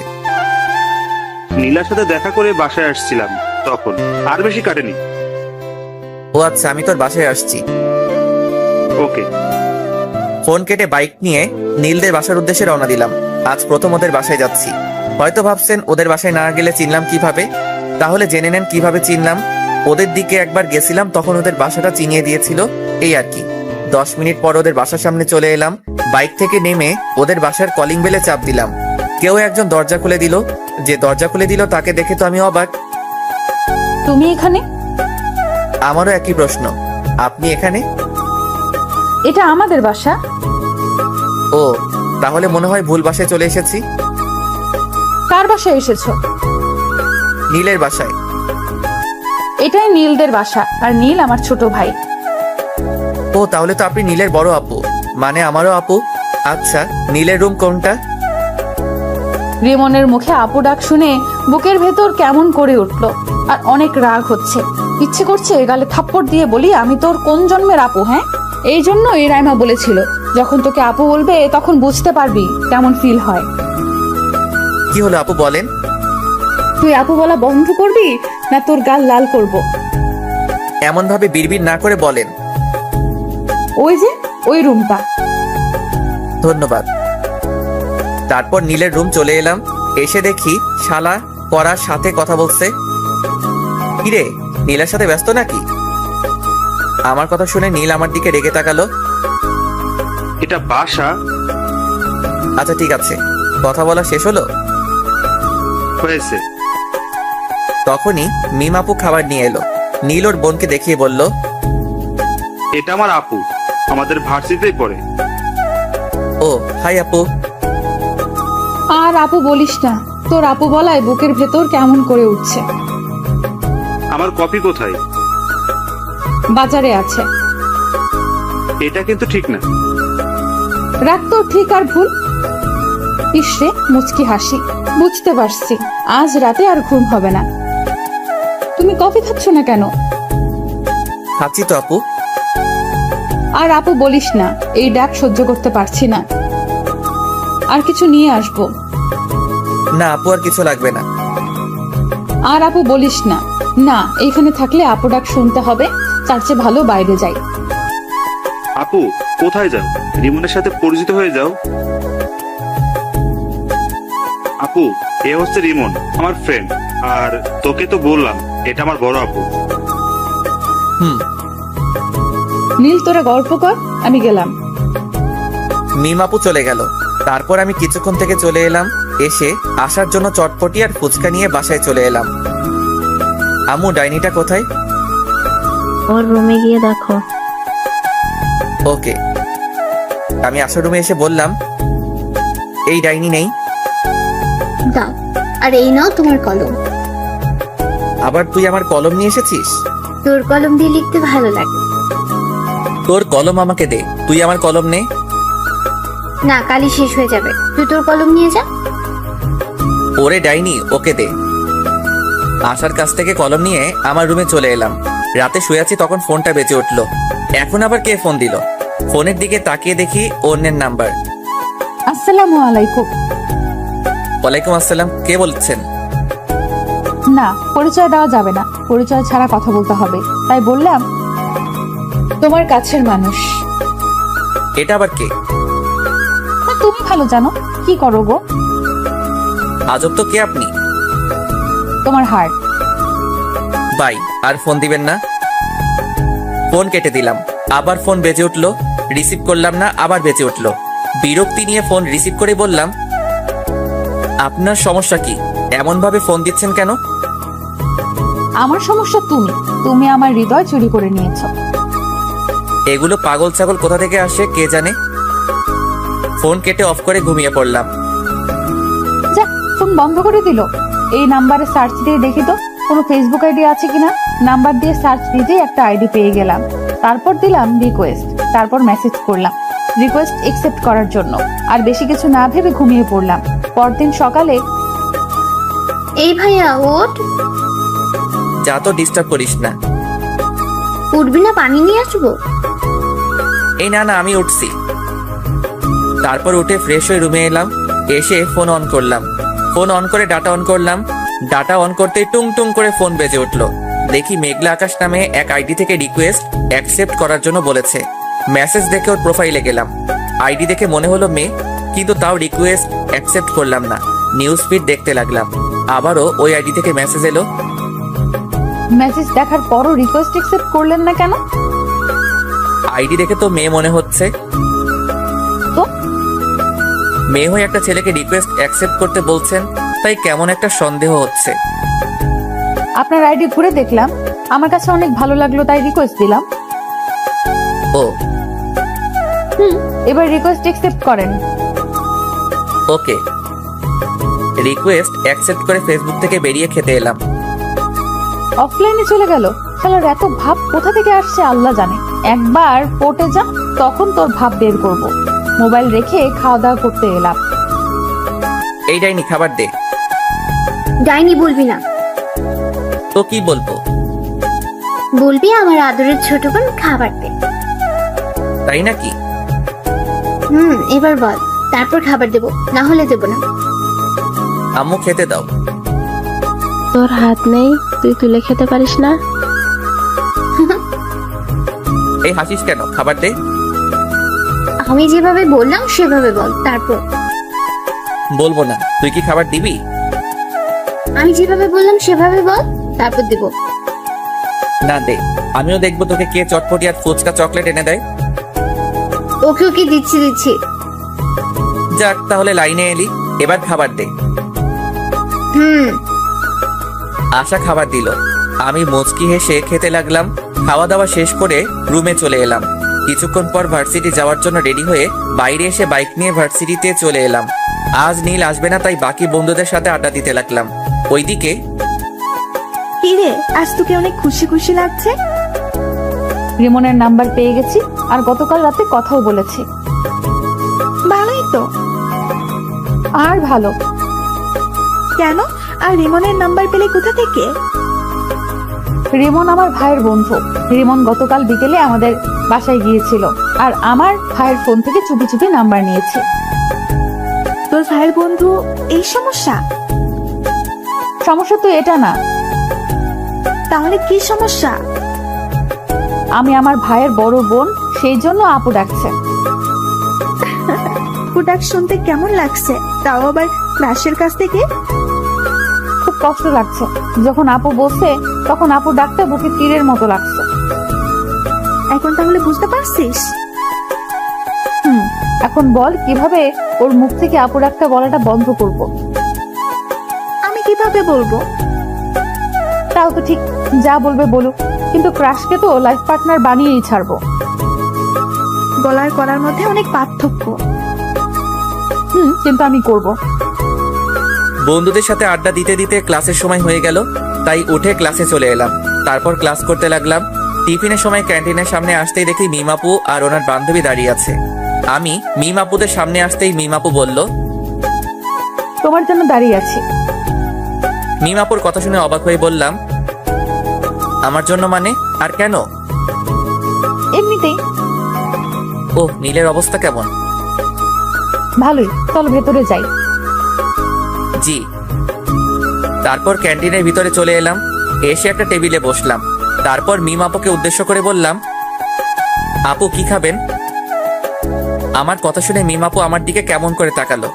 নীলার সাথে দেখা করে বাসায় আসছিলাম তখন, আর বেশি কাটেনি। ও আচ্ছা, আমি তোর বাসায় আসছি। ওকে। ফোন কেটে বাইক নিয়ে নীলদের বাসার উদ্দেশ্যে রওনা দিলাম। আজ প্রথম ওদের বাসায় যাচ্ছি। হয়তো ভাবছেন ওদের বাসায় না গেলে চিনলাম কিভাবে, তাহলে জেনে নেন কিভাবে চিনলাম। ওদের দিকে একবার গেছিলাম, তখন ওদের বাসাটা চিনিয়ে দিয়েছিল, এই আর কি। 10 মিনিট পর ওদের বাসার সামনে চলে এলাম। বাইক থেকে নেমে ওদের বাসার কলিং বেলে চাপ দিলাম। কেউ একজন দরজা খুলে দিল। যে দরজা খুলে দিল তাকে দেখে তো আমি অবাক। তুমি এখানে? আমারও একই প্রশ্ন, আপনি এখানে? এটা আমাদের বাসা। ও, তাহলে মনে হয় ভুল বাসায় চলে এসেছি। কার বাসায় এসেছো? নীলের বাসায়। এটাই নীলদের বাসা, আর নীল আমার ছোট ভাই। ও, তাহলে তো আপনি নীলের বড় আপু, মানে আমারও আপু। আচ্ছা, নীলের রুম কোনটা? রিমনের মুখে আপু ডাক শুনে বুকের ভেতর কেমন করে উঠল, আর অনেক রাগ হচ্ছে। ইচ্ছে করছে গালে থাপ্পড় দিয়ে বলি, আমি তোর কোন জন্মের আপু? হ্যাঁ, এই জন্য এই রাইমা বলেছিল, যখন তোকে আপু বলবে তখন বুঝতে পারবি কেমন ফিল হয়। কি হলো আপু, বলেন। তুই আপু বলা বন্ধ করবি না তোর গাল লাল করব? এমন ভাবে বিড়বিড় না করে বলেন। ওই যে ওই রুমটা। ধন্যবাদ। তারপর নীলের রুম চলে এলাম। এসে দেখি শালা পড়ার সাথে কথা বলছে। কিরে, নীলের সাথে ব্যস্ত নাকি? আমার কথা শুনে নীল আমার দিকে রেগে তাকালো। এটা বাসা। আচ্ছা ঠিক আছে, কথা বলা শেষ হলো? হয়েছে। তখনই মিম আপু খাবার নিয়ে এলো। নীল ওর বোনকে দেখিয়ে বলল, এটা আমার আপু, আমাদের ভার্সিটিতেই পড়ে। ও হাই আপু। আর আপু বলিস না, তোর আপু বলায় বুকের ভেতর কেমন করে উঠছে। আমার কপি কোথায়? বাজারে আছে। এটা কিন্তু ঠিক না। রাগ তোর ঠিক আর ভুল। ইসরে মুচকি হাসি। বুঝতে পারছি আজ রাতে আর ঘুম হবে না। তুমি কফি খাচ্ছ না কেন? খাচ্ছি তো আপু। আর আপু বলিস না, এই ডাক সহ্য করতে পারছি না। আর কিছু নিয়ে আসবো? না আপু, আর কিছু লাগবে না। আর আপু বলিস না। না, এইখানে থাকলে আপু ডাক শুনতে হবে, তার চেয়ে ভালো বাইরে যাই। আপু কোথায় যাও? রিমনের সাথে পরিচিত হয়ে যাও। আপু, এ হচ্ছে রিমন, আমার ফ্রেন্ড। আর তোকে তো বললাম এটা আমার বড় আপু। নীল তোরা গল্প কর, আমি গেলাম। মিম আপু চলে গেল। তারপর আমি কিছুক্ষণ থেকে চলে এলাম। এসে আসার জন্য চটপটি আর ফুচকা নিয়ে বাসায় চলে এলাম। আম্মু, ডাইনিটা কোথায়? ওর রুমে গিয়ে দেখো। ওকে। আমি আসার রুমে এসে বললাম, এই ডাইনি নেই। দাও, আর এই নাও তোমার কলম। আবার তুই আমার কলম নিয়ে এসেছিস? তোর কলম দিয়ে লিখতে ভালো লাগে। তোর কলম আমাকে দে, তুই আমার কলম নে। না, কালি শেষ হয়ে যাবে, তুই তোর কলম নিয়ে যা। ওরে ডাইনি, ওকে দে। আসার কাছ থেকে কলম নিয়ে আমার রুমে চলে এলাম। রাতে শুয়ে আছি, তখন ফোনটা বেজে উঠলো। এখন আবার কে ফোন দিল? ফোনের দিকে তাকিয়ে দেখি অন্যের নাম্বার। আসসালামু আলাইকুম। ওয়ালাইকুম আসসালাম, কে বলছেন? না, পরিচয় দেওয়া যাবে না, পরিচয় ছাড়া কথা বলতে হবে, তাই বললাম তোমার কাছের মানুষ। এটা আবার কে? তা তুমি ভালো জানো। কি করো গো? আজব তো, কে আপনি? তোমার হার্ট। বাই, আর ফোন দিবেন না। ফোন কেটে দিলাম। আবার ফোন বেজে উঠলো। রিসিভ করলাম না, আবার বেজে উঠলো। বিরক্তি নিয়ে ফোন রিসিভ করে বললাম, আপনার সমস্যা কি? এমন ভাবে ফোন দিচ্ছেন কেন? আমার সমস্যা তুমি। তুমি আমার হৃদয় চুরি করে নিয়েছো। এগুলো পাগল ছাগল কোথা থেকে আসে কে জানে। ফোন কেটে অফ করে ঘুমিয়ে পড়লাম। যা, ফোন বন্ধ করে দিল। এই নাম্বারে সার্চ দিয়ে দেখি তো কোনো ফেসবুক আইডি আছে কিনা। নাম্বার দিয়ে সার্চ দিতেই একটা আইডি পেয়ে গেলাম। তারপর দিলাম রিকোয়েস্ট, তারপর মেসেজ করলাম রিকোয়েস্ট একসেপ্ট করার জন্য। আর বেশি কিছু না ভেবে ঘুমিয়ে পড়লাম। পরদিন সকালে এই ভাইয়া ওঠ, যা তো ডিস্টার্ব করিস না। উঠবি না? পানি নিয়ে আসবো। এই না না, আমি উঠছি। তারপর উঠে ফ্রেশ হয়ে রুমে এলাম। এসে ফোন অন করলাম। ফোন অন করে ডাটা অন করলাম। ডাটা অন করতে টুং টুং করে ফোন বেজে উঠলো। দেখি মেঘলা আকাশ নামে এক আইডি থেকে রিকোয়েস্ট অ্যাকসেপ্ট করার জন্য বলেছে। মেসেজ দেখে ওর প্রোফাইলে গেলাম। আইডি দেখে মনে হলো মেয়ে, কিন্তু তাও রিকোয়েস্ট অ্যাকসেপ্ট করলাম না। নিউজ ফিড দেখতে লাগলাম। আবারও ওই আইডি থেকে মেসেজ এলো। মেসেজ দেখার পরও রিকোয়েস্ট অ্যাকসেপ্ট করলেন না কেন? আইডি দেখে তো মেয়ে মনে হচ্ছে। তো মেয়ে হয়ে একটা ছেলেকে রিকোয়েস্ট অ্যাকসেপ্ট করতে বলছেন, তাই কেমন একটা সন্দেহ হচ্ছে। আপনার আইডি ঘুরে দেখলাম, আমার কাছে অনেক ভালো লাগলো তাই রিকোয়েস্ট দিলাম। ও এবার রিকোয়েস্ট অ্যাকসেপ্ট করেন। ওকে। রিকোয়েস্ট অ্যাকসেপ্ট করে ফেসবুক থেকে বেরিয়ে খেতে এলাম। অফলাইনে চলে গেল। শালার এত ভাব কোথা থেকে আসছে আল্লাহ জানে। একবার পড়তে যা, তখন তোর ভাব বের করব। মোবাইল রেখে খাওয়া দাওয়া করতে এলাম। এই ডাইনি খাবার দে। ডাইনি বলবি না। তো কি বলবো? বলবি আমার আদরের ছোট বোন খাবার দে। তাই নাকি? এবার বল, তারপর খাবার দেবো, না হলে দেবো না। আম্মু খেতে দাও। তোর হাত নেই, তুই তুলে খেতে পারিস না? এই হাসিস কেন? খাবার দে। আমি যেভাবে বললাম সেভাবে বল, তারপর। বলবো না। তুই কি খাবার দিবি? আমি যেভাবে বললাম সেভাবে বল, তারপর দেব। না দে। আমিও দেখবো তোকে কে চটপটি আর ফুচকা চকলেট এনে দেয়। ওকে ওকে, দিচ্ছি। যাক, তাহলে লাইনে এলি। এবার খাবার দে। আশা খাবার দিল। আমি মুচকি হেসে খেতে লাগলাম। খাওয়া দাওয়া শেষ করে রুমে চলে এলাম। কিছুক্ষণ পর ভার্সিটি যাওয়ার জন্য রেডি হয়ে বাইরে এসে বাইক নিয়ে ভার্সিটিতে চলে এলাম। আজ নীল আসবে না, তাই বাকি বন্ধুদের সাথে আড্ডা দিতে লাগলাম। ওইদিকে কি রে, আজ তোকে অনেক খুশি খুশি লাগছে। রিমনের নাম্বার পেয়ে গেছি, আর গতকাল রাতে কথাও বলেছি। ভালোই তো। আর ভালো কেন? আর রিমনের নাম্বার পেলে কোথা থেকে? রিমন আমার ভাইয়ের বন্ধু। রিমন গতকাল বিকেলে আমাদের বাসায় গিয়েছিল, আর আমার ভাইয়ের ফোন থেকে চুপি চুপি নাম্বার নিয়েছে। তোর ভাইয়ের বন্ধু এই সমস্যা? সমস্যা তো এটা না। তাহলে কি সমস্যা? আমি আমার ভাইয়ের বড় বোন, সেই জন্য আপু ডাকছে। ডাক শুনতে কেমন লাগছে? তাও আবার ক্লাসের কাছ থেকে। খুব কষ্ট লাগছে। যখন আপু বলছে তখন আপু ডাকতে বুকে তীরের মতো লাগছে। এখন তাহলে বুঝতে পারছিস? এখন বল কিভাবে ওর মুখ থেকে আপু ডাকতে বলাটা বন্ধ করব। আমি কিভাবে বলবো? তাও তো ঠিক, যা বলবে বলুক, কিন্তু ক্রাশকে তো লাইফ পার্টনার বানিয়েই ছাড়বো। গলার করার মধ্যে অনেক পার্থক্য। কিন্তু আমি করব। বন্ধুদের সাথে আড্ডা দিতে দিতে ক্লাসের সময় হয়ে গেল, তাই উঠে ক্লাসে চলে এলাম। তারপর ক্লাস করতে লাগলাম। টিফিনের সময় ক্যান্টিনের সামনে আসতেই দেখি মিমাপু আর ওনার বান্ধবী দাঁড়িয়ে আছে। আমি মিমাপুদের সামনে আসতেই মিমাপু বলল, তোমার জন্য দাঁড়িয়ে আছি। মিমাপুর কথা শুনে অবাক হয়ে বললাম, আমার জন্য মানে? আর কেন? এমনিতেই। ও, নীলের অবস্থা কেমন? ভালোই, চলো ভেতরে যাই। জি। তারপর ক্যান্টিনের ভিতরে চলে এলাম। এসে একটা টেবিলে বসলাম। তারপর মিম আপুকে উদ্দেশ্য করে বললাম, আপু কি খাবেন? আমার কথা শুনে মিম আপু আমার দিকে কেমন করে তাকালো,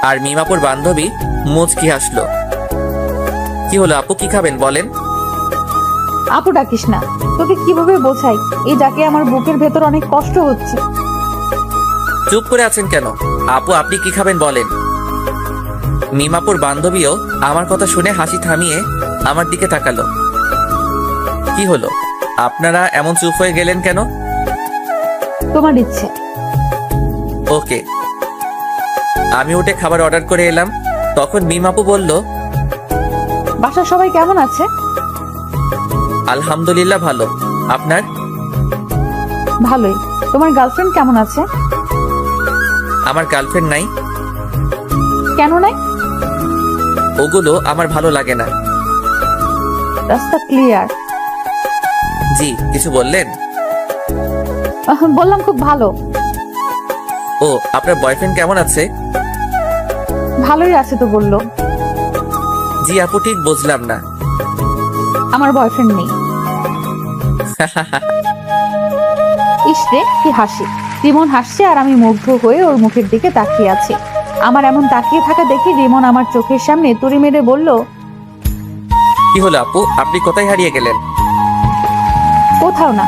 আর মিম আপুর বান্ধবী মুচকি হাসলো। কি হলো আপু, কি খাবেন বলেন? আপু ডাকিস না, তোকে কিভাবে বোঝাই এই ডাকে আমার বুকের ভেতর অনেক কষ্ট হচ্ছে। চুপ করে আছেন কেন? আপু আপনি কি খাবেন বলেন। মিমাপুর বান্ধবীও আমার কথা শুনে হাসি থামিয়ে আমার দিকে তাকালো। কি হলো, আপনারা এমন চুপ হয়ে গেলেন কেন? তোমার ইচ্ছে। ওকে। আমি উঠে খাবার অর্ডার করে এলাম। তখন মিমাপু বলল, বাসার সবাই কেমন আছে? আলহামদুলিল্লাহ ভালো। আপনার? ভালোই। তোমার গার্লফ্রেন্ড কেমন আছে? আমার গার্লফ্রেন্ড নাই। কেন নাই? ওগুলো আমার ভালো লাগে না। রাস্তা ক্লিয়ার। জি, কিছু বললেন? বললাম খুব ভালো। ও, আপনার বয়ফ্রেন্ড কেমন আছে? ভালোই আছে তো বললো। জি আপু, ঠিক বুঝলাম না। আমার বয়ফ্রেন্ড নেই। ইসরে কি হাসি। রিমন হাসছে আর আমি মুগ্ধ হয়ে ওর মুখের দিকে তাকিয়ে আছি। আমার এমন তাকিয়ে থাকা দেখে রিমন আমার চোখের সামনে তুড়ি মেরে বলল, কি হলো আপু, আপনি কোথায় হারিয়ে গেলেন? কোথাও না,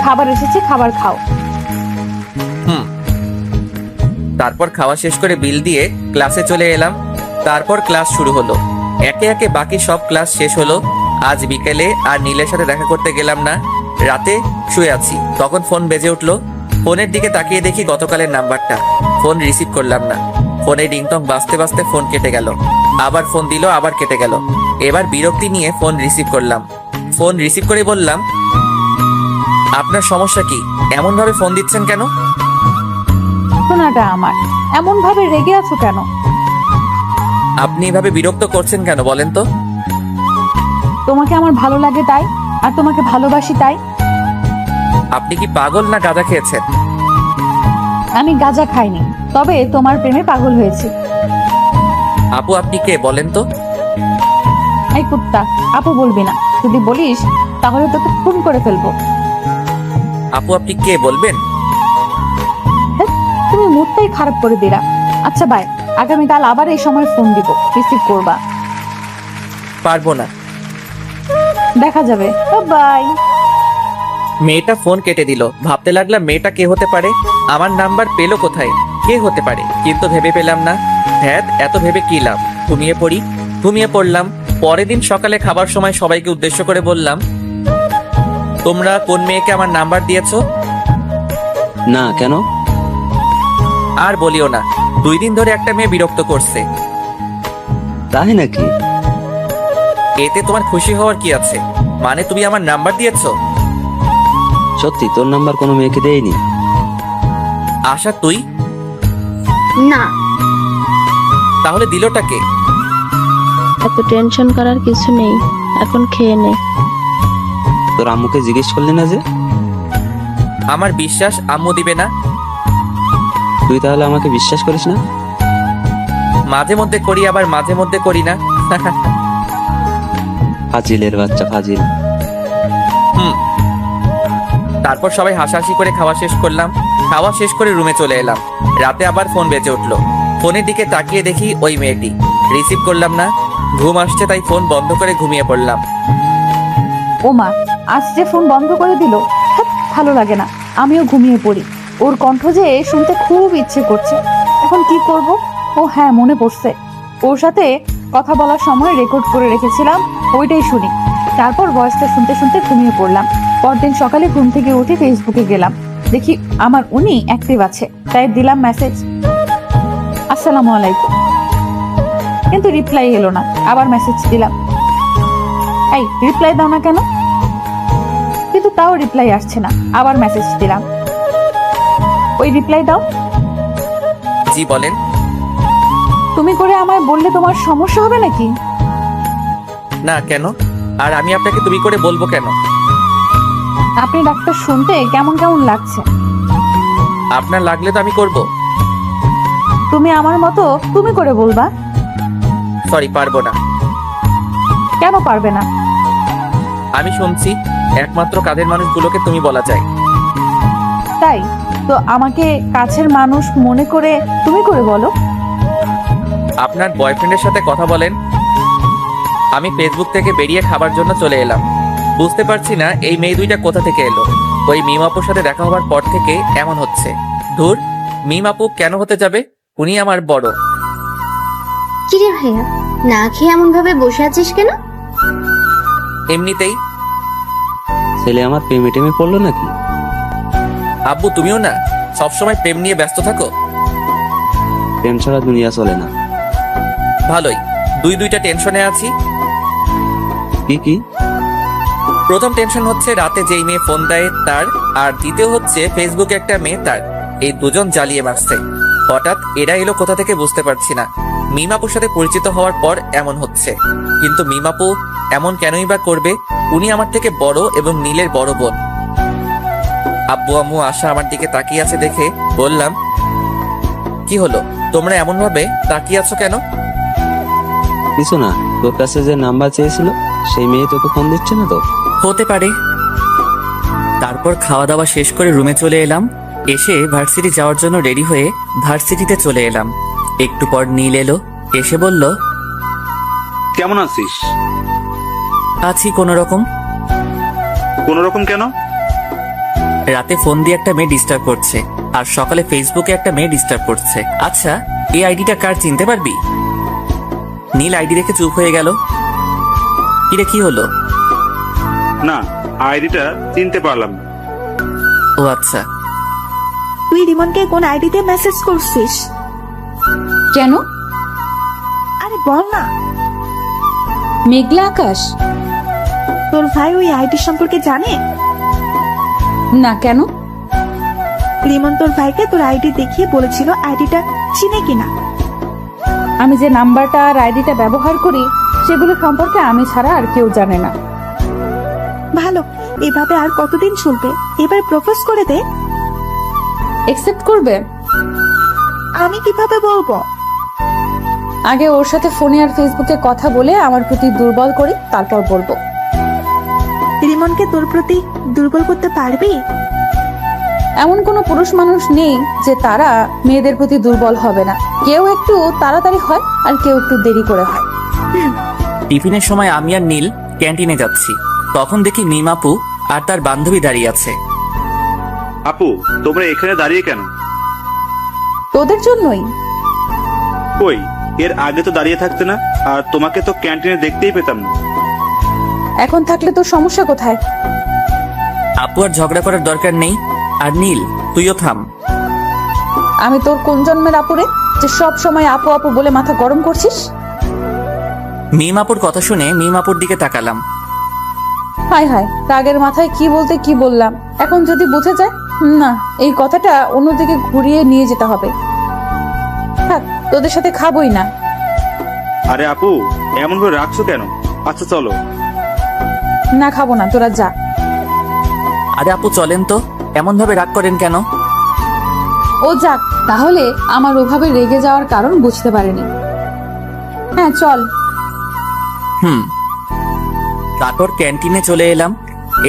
খাবার এসেছে, খাবার খাও। তারপর খাওয়া শেষ করে বিল দিয়ে ক্লাসে চলে এলাম। তারপর ক্লাস শুরু হলো। একে একে বাকি সব ক্লাস শেষ হলো। আজ বিকেলে আর নীলের সাথে দেখা করতে গেলাম না। রাতে শুয়ে আছি, তখন ফোন বেজে উঠলো। ফোনের দিকে তাকিয়ে দেখি গতকালের নাম্বারটা। ফোন রিসিভ করলাম না। ফোনে রিংটং বাজতে বাজতে ফোন কেটে গেল। আবার ফোন দিল, আবার কেটে গেল। এবার বিরক্তি নিয়ে ফোন রিসিভ করলাম। ফোন রিসিভ করে বললাম, আপনার সমস্যা কি? এমন ভাবে ফোন দিচ্ছেন কেন? শোনাটা আমার, এমন ভাবে রেগে আছো কেন? আপনি এভাবে বিরক্ত করছেন কেন বলেন তো? তোমাকে আমার ভালো লাগে তাই, আর তোমাকে ভালোবাসি তাই। আপনি কি পাগল না গাঁজা খেয়েছেন? আমি গাঁজা খাইনি, তবে তোমার প্রেমে পাগল হয়েছি। আপু, আপনি কে বলেন তো? এই কুত্তা, আপু বলবি না। যদি বলিস তাহলে তোকে খুন করে ফেলবো। আপু, আপনি কে বলবেন? হ্যাঁ, তুমি মুডটাই খারাপ করে দিলা। আচ্ছা বাই, আগামীকাল আবার এই সময় ফোন দিব, রিসিভ করবা। পারবো না। দেখা যাবে। বাই। মেয়েটা ফোন কেটে দিল। ভাবতে লাগলাম মেয়েটা কে হতে পারে, আমার নাম্বার পেলো কোথায়, কে হতে পারে, কিন্তু ভেবে পেলাম না। হ্যাঁ, এত ভেবে কি লাভ, ঘুমিয়ে পড়ি। ঘুমিয়ে পড়লাম। পরের দিন সকালে খাবার সময় সবাইকে উদ্দেশ্য করে বললাম, তোমরা কোন মেয়েকে আমার নাম্বার দিয়েছো? না, কেন? আর বলিও না, 2 দিন ধরে একটা মেয়ে বিরক্ত করছে। তাই নাকি? এতে তোমার খুশি হওয়ার কি আছে? মানে তুমি আমার নাম্বার দিয়েছো? সত্যি তোর নাম্বার কোনো মেয়েকে দেয়নি? আশা, তুই? না। তাহলে দিলটা কে? এত টেনশন করার কিছু নেই, এখন খেয়ে নে। তোর আম্মুকে জিজ্ঞেস করলি না যে? আমার বিশ্বাস আম্মু দিবে না। তুই তাহলে আমাকে বিশ্বাস করিস না? মাঝে মধ্যে করি, আবার মাঝে মধ্যে করি না। ফাজিলের বাচ্চা, ফাজিল। তারপর সবাই হাসাহাসি করে খাওয়া শেষ করলাম। খাওয়া শেষ করে রুমে চলে এলাম। রাতে আবার ফোন বেজে উঠলো। ফোনের দিকে তাকিয়ে দেখি ওই মেয়েটি। রিসিভ করলাম না। ঘুম আসছে, তাই ফোন বন্ধ করে ঘুমিয়ে পড়লাম। ওমা, আজ যে ফোন বন্ধ করে দিল। ধ্যাৎ, ভালো লাগে না। আমিও ঘুমিয়ে পড়ি। ওর কণ্ঠ যে শুনতে খুব ইচ্ছে করছে। এখন কি করব? ও হ্যাঁ, মনে পড়ছে, ওর সাথে কথা বলার সময় রেকর্ড করে রেখেছিলাম, ওইটাই শুনি। তারপর ভয়েসটা শুনতে শুনতে ঘুমিয়ে পড়লাম। পরদিন সকালে ঘুম থেকে উঠে ফেসবুকে গেলাম, দেখি আমার উনি অ্যাক্টিভ আছে, তাই দিলাম মেসেজ, আসসালামু আলাইকুম। কিন্তু রিপ্লাই এলো না। আবার মেসেজ দিলাম, এই রিপ্লাই দাও না কেন? কিন্তু তাও রিপ্লাই আসছে না। আবার মেসেজ দিলাম, ওই রিপ্লাই দাও। জি বলেন। তুমি করে আমায় বললে তোমার সমস্যা হবে নাকি? না, কেন? আর আমি আপনাকে তুমি করে বলবো কেন? আপনি ডাক্তার শুনতে কেমন কেমন লাগছে। আপনার লাগলে তো আমি করব। তুমি আমার মতো তুমি করে বলবা। সরি, পারবো না। কেন পারবে না? আমি শুনছি একমাত্র কাজের মানুষগুলোকে তুমি বলা যায়। তাই তো আমাকে কাছের মানুষ মনে করে তুমি করে বলো। আপনার বয়ফ্রেন্ডের সাথে কথা বলেন। আমি ফেসবুক থেকে বেরিয়ে খাবার জন্য চলে এলাম। বুঝতে পারছি না এই মেয়ে দুইটা কোথা থেকে এলো। ওই মিম আপুর সাথে দেখা হবার পর থেকে এমন হচ্ছে। ধুর, মিম আপু কেন হতে যাবে? উনি আমার বড়। কিরে ভাইয়া, না খেয়ে এমন ভাবে বসে আছিস কেন? এমনিতেই। ছেলে আমার প্রেমে টেমে পড়লো নাকি? আব্বু, তুমিও না সবসময় প্রেম নিয়ে ব্যস্ত থাকো। প্রেম ছাড়া দুনিয়া চলে না। ভালোই, দুইটা টেনশনে আছি। কি কি? প্রথম টেনশন হচ্ছে রাতে যেই মেয়ে ফোন দেয় তার, আর দ্বিতীয় হচ্ছে ফেসবুকে একটা মেয়ে তার। এই দুজন জ্বালিয়ে মারছে। হঠাৎ এরা এলো কোথা থেকে বুঝতে পারছি না। মিমাপুর সাথে পরিচিত হওয়ার পর এমন হচ্ছে, কিন্তু মিমাপু এমন কেনই বা করবে? উনি আমার থেকে বড় এবং নীলের বড় বোন। আব্বু আম্মু আশা আমার দিকে তাকিয়ে আছে দেখে বললাম, কি হলো, তোমরা এমন ভাবে তাকিয়ে আছো কেন? কিছু না, তোর কাছে যে নাম্বার চেয়েছিল সেই মেয়ে তোকে ফোন দিচ্ছে না তো? হতে পারে। তারপর খাওয়া দাওয়া শেষ করে রুমে চলে এলাম। এসে ভার্সিটি যাওয়ার জন্য রেডি হয়ে ভার্সিটিতে চলে এলাম। একটু পর নীল এলো, এসে বলল, কেমন আছিস? আছি কোনো রকম। কোন রকম কেন? রাতে ফোন দিয়ে একটা মেয়ে ডিস্টার্ব করছে, আর সকালে ফেসবুকে একটা মেয়ে ডিস্টার্ব করছে। আচ্ছা, এই আইডিটা কার চিনতে পারবি? নীল আইডি রেখে চুপ হয়ে গেল। কিরে, কি হলো? না, আইডিটা চিনতে পারলাম না। ও আচ্ছা। তুই রিমনকে কোন আইডিতে মেসেজ করছিস? কেন? আরে বল না। মেঘলা আকাশ? তোর ভাই ওই আইডি সম্পর্কে জানে? না, কেন? রিমন তোর ভাইকে তোর আইডি দেখিয়ে বলেছিল আইডিটা চিনে কিনা। আমি যে নাম্বারটা আর আইডিটা ব্যবহার করি সেগুলো সম্পর্কে আমি ছাড়া আর কেউ জানে না। ভালো, এভাবে আর কতদিন চলবে? এবার প্রপোজ করে দে। একসেপ্ট করবে? আমি কিভাবে বলবো? আগে ওর সাথে ফোনে আর ফেসবুকে কথা বলে আমার প্রতি দুর্বল করি, তারপর বলবো। রিমনকে তোর প্রতি দুর্বল করতে পারবি? এমন কোনো পুরুষ মানুষ নেই যে তারা মেয়েদের প্রতি দুর্বল হবে না। কেউ একটু তাড়াতাড়ি হয় আর কেউ একটু দেরি করে হয়। টিফিনের সময় আমি আর নীল ক্যান্টিনে যাচ্ছি। তখন দেখি মিমাপু আর তার বান্ধবী দাঁড়িয়ে আছে। আপু, তোমরা এখানে দাঁড়িয়ে কেন? তোদের জন্যই। কই, এর আগে তো দাঁড়িয়ে থাকতে না, আর তোমাকে তো ক্যান্টিনে দেখতেই পেতাম না। এখন থাকলে তোর সমস্যা কোথায়? আপু আর ঝগড়া করার দরকার নেই। আর নীল, তুইও থাম। আমি তোর কোন জন্মের আপুরে যে সব সময় আপু আপু বলে মাথা গরম করছিস? মিমাপুর কথা শুনে মিমাপুর দিকে তাকালাম। হায় হায়, রাগের মাথায় কি বলতে কি বললাম। এখন যদি বুঝে যায়, না, এই কথাটা অন্যদিকে ঘুরিয়ে নিয়ে যেতে হবে। থাক, তোদের সাথে খাবোই না। আরে আপু, এমন করে রাখছো কেন? আচ্ছা চলো। না, খাবো না, তোরা যা। আরে আপু চলেন তো, এমন ভাবে রাগ করেন কেন? ও যাক, তাহলে আমার ওভাবে রেগে যাওয়ার কারণ বুঝতে পারেনি। হ্যাঁ চল। তারপর ক্যান্টিনে চলে এলাম।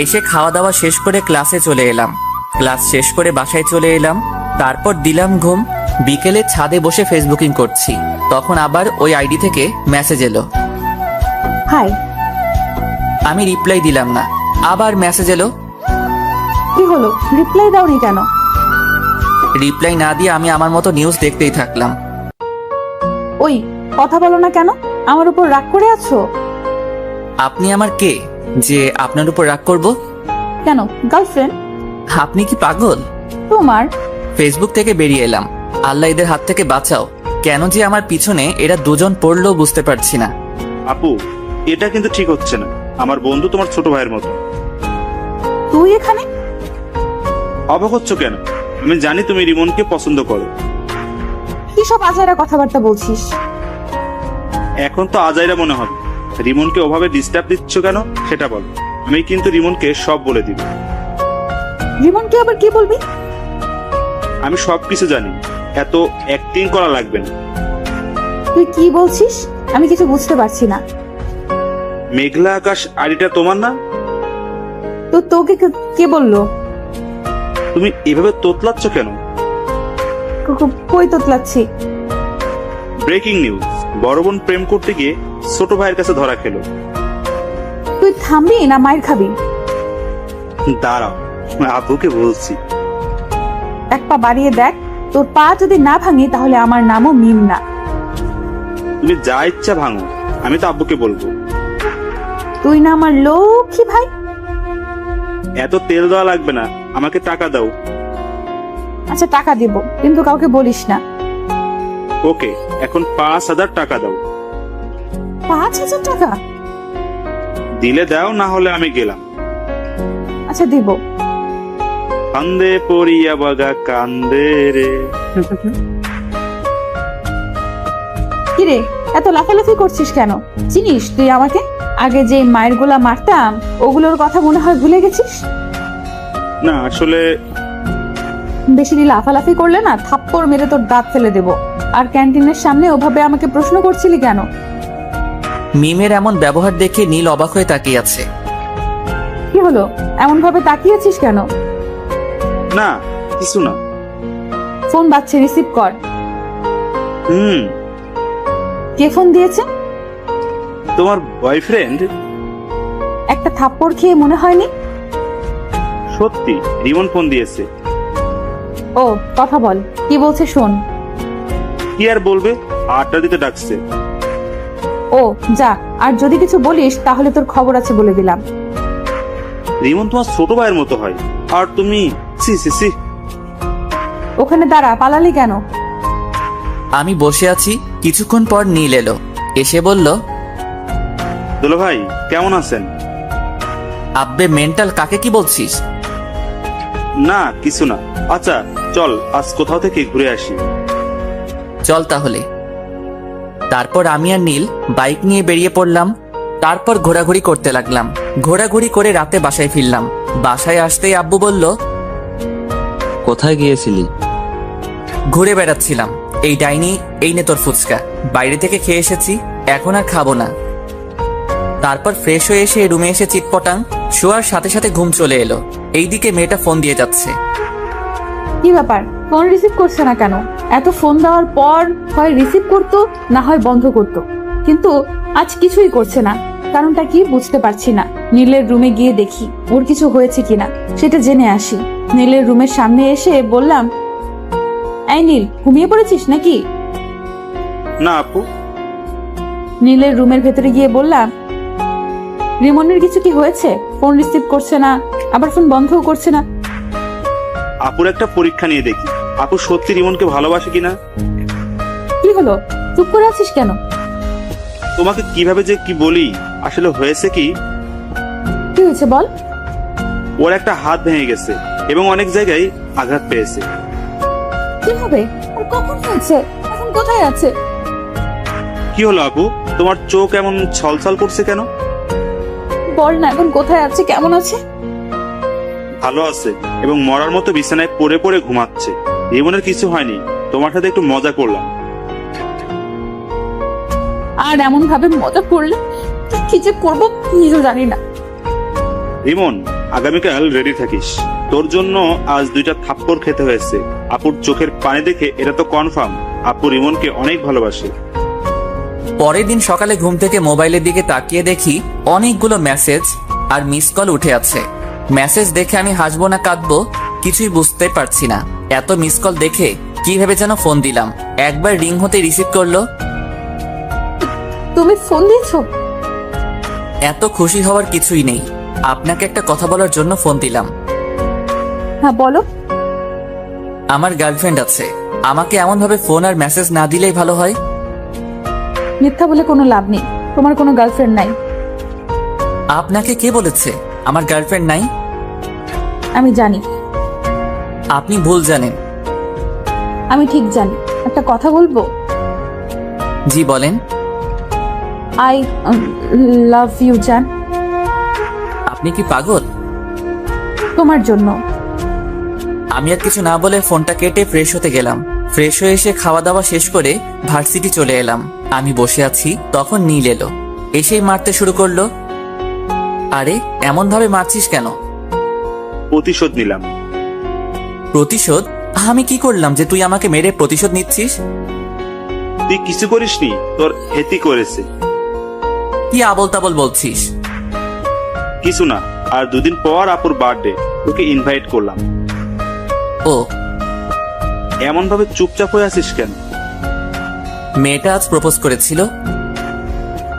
এসে খাওয়া দাওয়া শেষ করে ক্লাসে চলে এলাম। ক্লাস শেষ করে বাসায় চলে এলাম। তারপর দিলাম ঘুম। বিকেলে ছাদে বসে ফেসবুকিং করছি, তখন আবার ওই আইডি থেকে মেসেজ এলো। হাই। আমি রিপ্লাই দিলাম না। আবার মেসেজ এলো। কি হলো, রিপ্লাই দাওনি কেন? রিপ্লাই না দিয়ে আমি আমার মতো নিউজ দেখতেই থাকলাম। ওই, কথা বলো না কেন? আমার উপর রাগ করে আছো? আপনি আমার কে যে আপনার উপর রাগ করব? কেন, গার্লফ্রেন্ড? আপনি কি পাগল? তোমার ফেসবুক থেকে বেরিয়ে এলাম। আল্লাহ এদের হাত থেকে বাঁচাও। কেন যে আমার পিছনে এরা দুজন পড়লো বুঝতে পারছি না। আপু, এটা কিন্তু ঠিক হচ্ছে না। আমার বন্ধু তোমার ছোট ভাইয়ের মতো। তুই এখানে? অবাক হচ্ছ কেন? আমি জানি তুমি রিমনকে পছন্দ করো। কি সব আজাইরা কথাবার্তা বলছিস? এখন তো আজাইরা মনে হবে। রিমনকে ওভাবে ডিস্টার্ব দিচ্ছ কেন সেটা বলো। আমি কিন্তু রিমনকে সব বলে দিব। রিমনকে আবার কি বলবি? আমি সবকিছু জানি, এত অ্যাক্টিং করা লাগবে না। তুই কি বলছিস? আমি কিছু বুঝতে পারছি না। মেঘলা আকাশ আইডিটা তোমার না? তো তোকে কে বললো? তুমি এভাবে তোতলাচ্ছ কেন? কই তোতলাচ্ছি? ব্রেকিং নিউজ, বড় বোন প্রেম করতে গিয়ে ছোট ভাইয়ের কাছে ধরা খেলো। তুই থামবি না মায়ের খাবি? দাঁড়াও, আপুকে বলছি। এক পা বাড়িয়ে দেখ, তোর পা যদি না ভাঙি তাহলে আমার নামও মিম না। তুমি যা ইচ্ছা ভাঙো, আমি তো আব্বুকে বলবো। তুই না আমার লক্ষ্মী ভাই। এত তেল দেওয়া লাগবে না, আমাকে টাকা দাও। আচ্ছা টাকা দিব, কিন্তু কাউকে বলিস না। ওকে, এখন 5,000 টাকা দাও। 5,000 টাকা? দিলে দাও, না হলে আমি গেলাম। আচ্ছা দিব। কান্দে পড়িয়া বাগা কান্দে রে। কিরে, এত লাফালাফি করছিস কেন? চিনিস তুই আমাকে? আগে যে মায়ের গোলা মারতাম ওগুলোর কথা মনে হয় ভুলে গেছিস? না আসলে বেশি লাফালাফি করলে না থাপ্পড় মেরে তোর দাঁত ফেলে দেব। আর ক্যান্টিনের সামনে ওভাবে আমাকে প্রশ্ন করছিলি কেন? মিমের এমন ব্যবহার দেখে নীল অবাক হয়ে তাকিয়ে আছে। কি হলো, এমন ভাবে তাকিয়েছিস কেন? না কিছু না। ফোন বাজছে, রিসিভ কর। হুম, কে ফোন দিয়েছে? তোমার বয়ফ্রেন্ড। একটা থাপ্পড় খেয়ে মনে হয়নি? সত্যি রিমন ফোন দিয়েছে। ও, কথা বল, কি বলছে শোন। কি আর বলবে, আড্ডা দিতে ডাকছে। ও যা, আর যদি কিছু বলিস তাহলে তোর খবর আছে বলে দিলাম। রিমন তোমার ছোট ভাইয়ের মতো হয়, আর তুমি সি সি সি। ওখানে দাঁড়া, পালালি কেন? আমি বসে আছি, কিছুক্ষণ পর নীল এলো, এসে বলল, দুলা ভাই কেমন আছেন? আব্বে মেন্টাল, কাকে কি বলছিস? না কিছু না। আচ্ছা চল আজ কোথাও থেকে ঘুরে আসি। চল তাহলে। তারপর আমি আর নীল বাইক নিয়ে বেরিয়ে পড়লাম। তারপর ঘোরাঘুরি করতে লাগলাম। ঘোরাঘুরি করে রাতে বাসায় ফিরলাম। বাসায় আসতেই আব্বু বলল, কোথায় গিয়েছিলি? ঘুরে বেড়াচ্ছিলাম। এই ডাইনি, এই নে তোর ফুচকা, বাইরে থেকে খেয়ে এসেছি, এখন আর খাবো না। তারপর ফ্রেশ হয়ে এসে রুমে এসে চিটপটাং, শোয়ার সাথে সাথে ঘুম চলে এলো। এইদিকে মেয়েটা ফোন দিয়ে যাচ্ছে। কি ব্যাপার, ফোন রিসিভ করছে না কেন? এত ফোন দেওয়ার পর হয় রিসিভ করতো, না হয় বন্ধ করতো, কিন্তু আজ কিছুই করছে না। কারণটা কি বুঝতে পারছি না। নীলের রুমে গিয়ে দেখি ওর কিছু হয়েছে কিনা, সেটা জেনে আসি। নীলের রুমের সামনে এসে বললাম, এই নীল, ঘুমিয়ে পড়েছিস নাকি? না আপু। নীলের রুমের ভেতরে গিয়ে বললাম, রিমনের কিছু কি হয়েছে? ফোন রিসিভ করছে না, আবার ফোন বন্ধও করছে না। আপুর একটা পরীক্ষা নিয়ে দেখি, আপু সত্যি রিমনকে ভালোবাসে কিনা। কি হলো, চুপ করে আছিস কেন? তোমাকে কিভাবে যে কি বলি, আসলে হয়েছে কি, কি হয়েছে বল। ওর একটা হাত ভেঙে গেছে এবং অনেক জায়গায় আঘাত পেয়েছে। কি হবে, আর কখন হয়েছে, এখন কোথায় আছে? কি হলো আপু, তোমার চোখ এমন ছলছল করছে কেন? বল না, এখন কোথায় আছে, কেমন আছে? ভালো আছে এবং মরার মতো বিছানায় পড়ে পড়ে ঘুমাচ্ছে। রিমনের কিছু হয়নি, তোমার সাথে একটু মজা করলাম। আর এমন ভাবে মজা করলে কি যে করবো নিজেও জানি না। রিমন, আগামীকাল রেডি থাকিস, তোর জন্য আজ 2টা থাপ্পড় খেতে হয়েছে। আপুর চোখের পানি দেখে এটা তো কনফার্ম আপু রিমনকে অনেক ভালোবাসে। পরের দিন সকালে ঘুম থেকে মোবাইলের দিকে তাকিয়ে দেখি অনেকগুলো মেসেজ আর মিস কল উঠে আছে। মেসেজ দেখে আমি হাসবো না কাঁদবো কিছুই বুঝতে পারছি না। এত মিস কল দেখে কিভাবে যেন ফোন দিলাম। একবার রিং হতে রিসিভ করলো। তুমি ফোন দিয়েছো? এত খুশি হওয়ার কিছুই নেই, আপনাকে একটা কথা বলার জন্য ফোন দিলাম। হ্যাঁ বলো। আমার গার্লফ্রেন্ড আছে, আমাকে এমন ভাবে ফোন আর মেসেজ না দিলেই ভালো হয়। মিথ্যা বলে কোনো লাভ নেই, তোমার কোনো গার্লফ্রেন্ড নাই। আপনাকে কে বলেছে আমার গার্লফ্রেন্ড নাই? আমি জানি। আপনি ভুল জানেন। আমি ঠিক জানি। একটা কথা বলবো? জি বলেন। আই লাভ ইউ জান। আপনি কি পাগল? তোমার জন্য। আমি আর কিছু না বলে ফোনটা কেটে ফ্রেশ হতে গেলাম। ফ্রেশ হয়ে এসে খাওয়া দাওয়া শেষ করে ভার্সিটি চলে এলাম। আমি বসে আছি, তখন নীল এলো, এসেই মারতে শুরু করলো। আরে এমন ভাবে মারছিস কেন? প্রতিশোধ নিলাম। প্রতিশোধ? আমি কি করলাম যে তুই আমাকে মেরে প্রতিশোধ নিচ্ছিস? তুই কিছু করিসনি, তোর হেতি করেছে। কি আবল তাবল বলছিস? কিছু না, আর 2 দিন পর আপুর বার্থডে, তোকে ইনভাইট করলাম। ও, এমন ভাবে চুপচাপ হয়ে আছিস কেন? মেয়েটা আজ প্রপোজ করেছিল।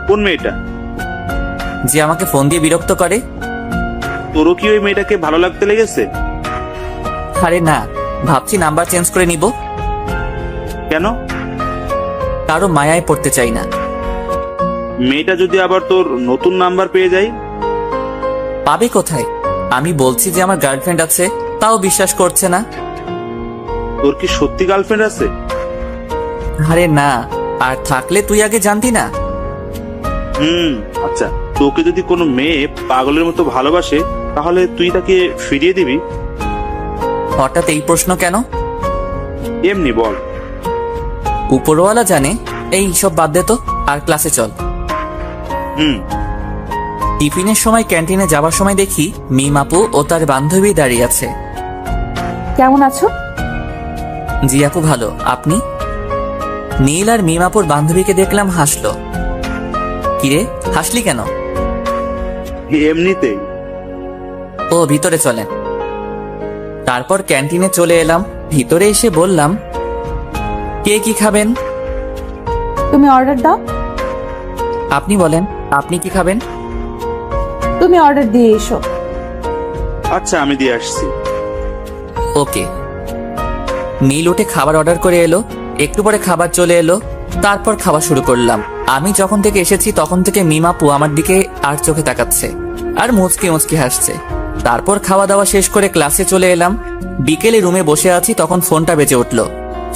কোন মেয়েটা? যে আমাকে ফোন দিয়ে বিরক্ত করে। তোরও কি ওই মেয়েটাকে ভালো লাগতে লেগেছে? আরে না, ভাবছি নাম্বার চেঞ্জ করে নিব। কেন? কারো মায়ায় পড়তে চাই না। মেয়েটা যদি আবার তোর নতুন নাম্বার পেয়ে যায়? পাবে কোথায়? আমি বলছি যে আমার গার্লফ্রেন্ড আছে, তাও বিশ্বাস করছে না। তোর কি সত্যি গার্লফ্রেন্ড আছে? আরে না, আর থাকলে তুই আগে জানতি না? আচ্ছা, তোকে যদি কোনো মেয়ে পাগলের মতো ভালোবাসে তাহলে তুই তাকে ফিরিয়ে দিবি? হঠাৎ এই প্রশ্ন কেন? এমনি বল। উপরওয়ালা জানে। এই সব বাদ দে তো, আর ক্লাসে চল। টিফিনের সময় ক্যান্টিনে যাবার সময় দেখি মিম আপু ও তার বান্ধবী দাঁড়িয়ে আছে। কেমন আছো? জি আপু, ভালো। আপনি? নীল আর মিম আপুর বান্ধবীকে দেখলাম হাসলো। কিরে, হাসলি কেন? এমনিতেই। ও, ভিতরে চলেন। তারপর ক্যান্টিনে চলে এলাম। ভিতরে এসে বললাম, কে কি খাবেন? তুমি অর্ডার দাও। আপনি বলেন, আপনি কি খাবেন? তুমি অর্ডার দিয়ে এসো। আচ্ছা, আমি দিয়ে আসছি। ওকে। নীল উঠে খাবার অর্ডার করে এলো। একটু পরে খাবার চলে এলো। তারপর খাওয়া শুরু করলাম। আমি যখন থেকে এসেছি তখন থেকে মিম আপু আমার দিকে আর চোখে তাকাচ্ছে আর মুচকি মুচকি হাসছে। তারপর খাওয়া দাওয়া শেষ করে ক্লাসে চলে এলাম। বিকেলে রুমে বসে আছি, তখন ফোনটা বেজে উঠল।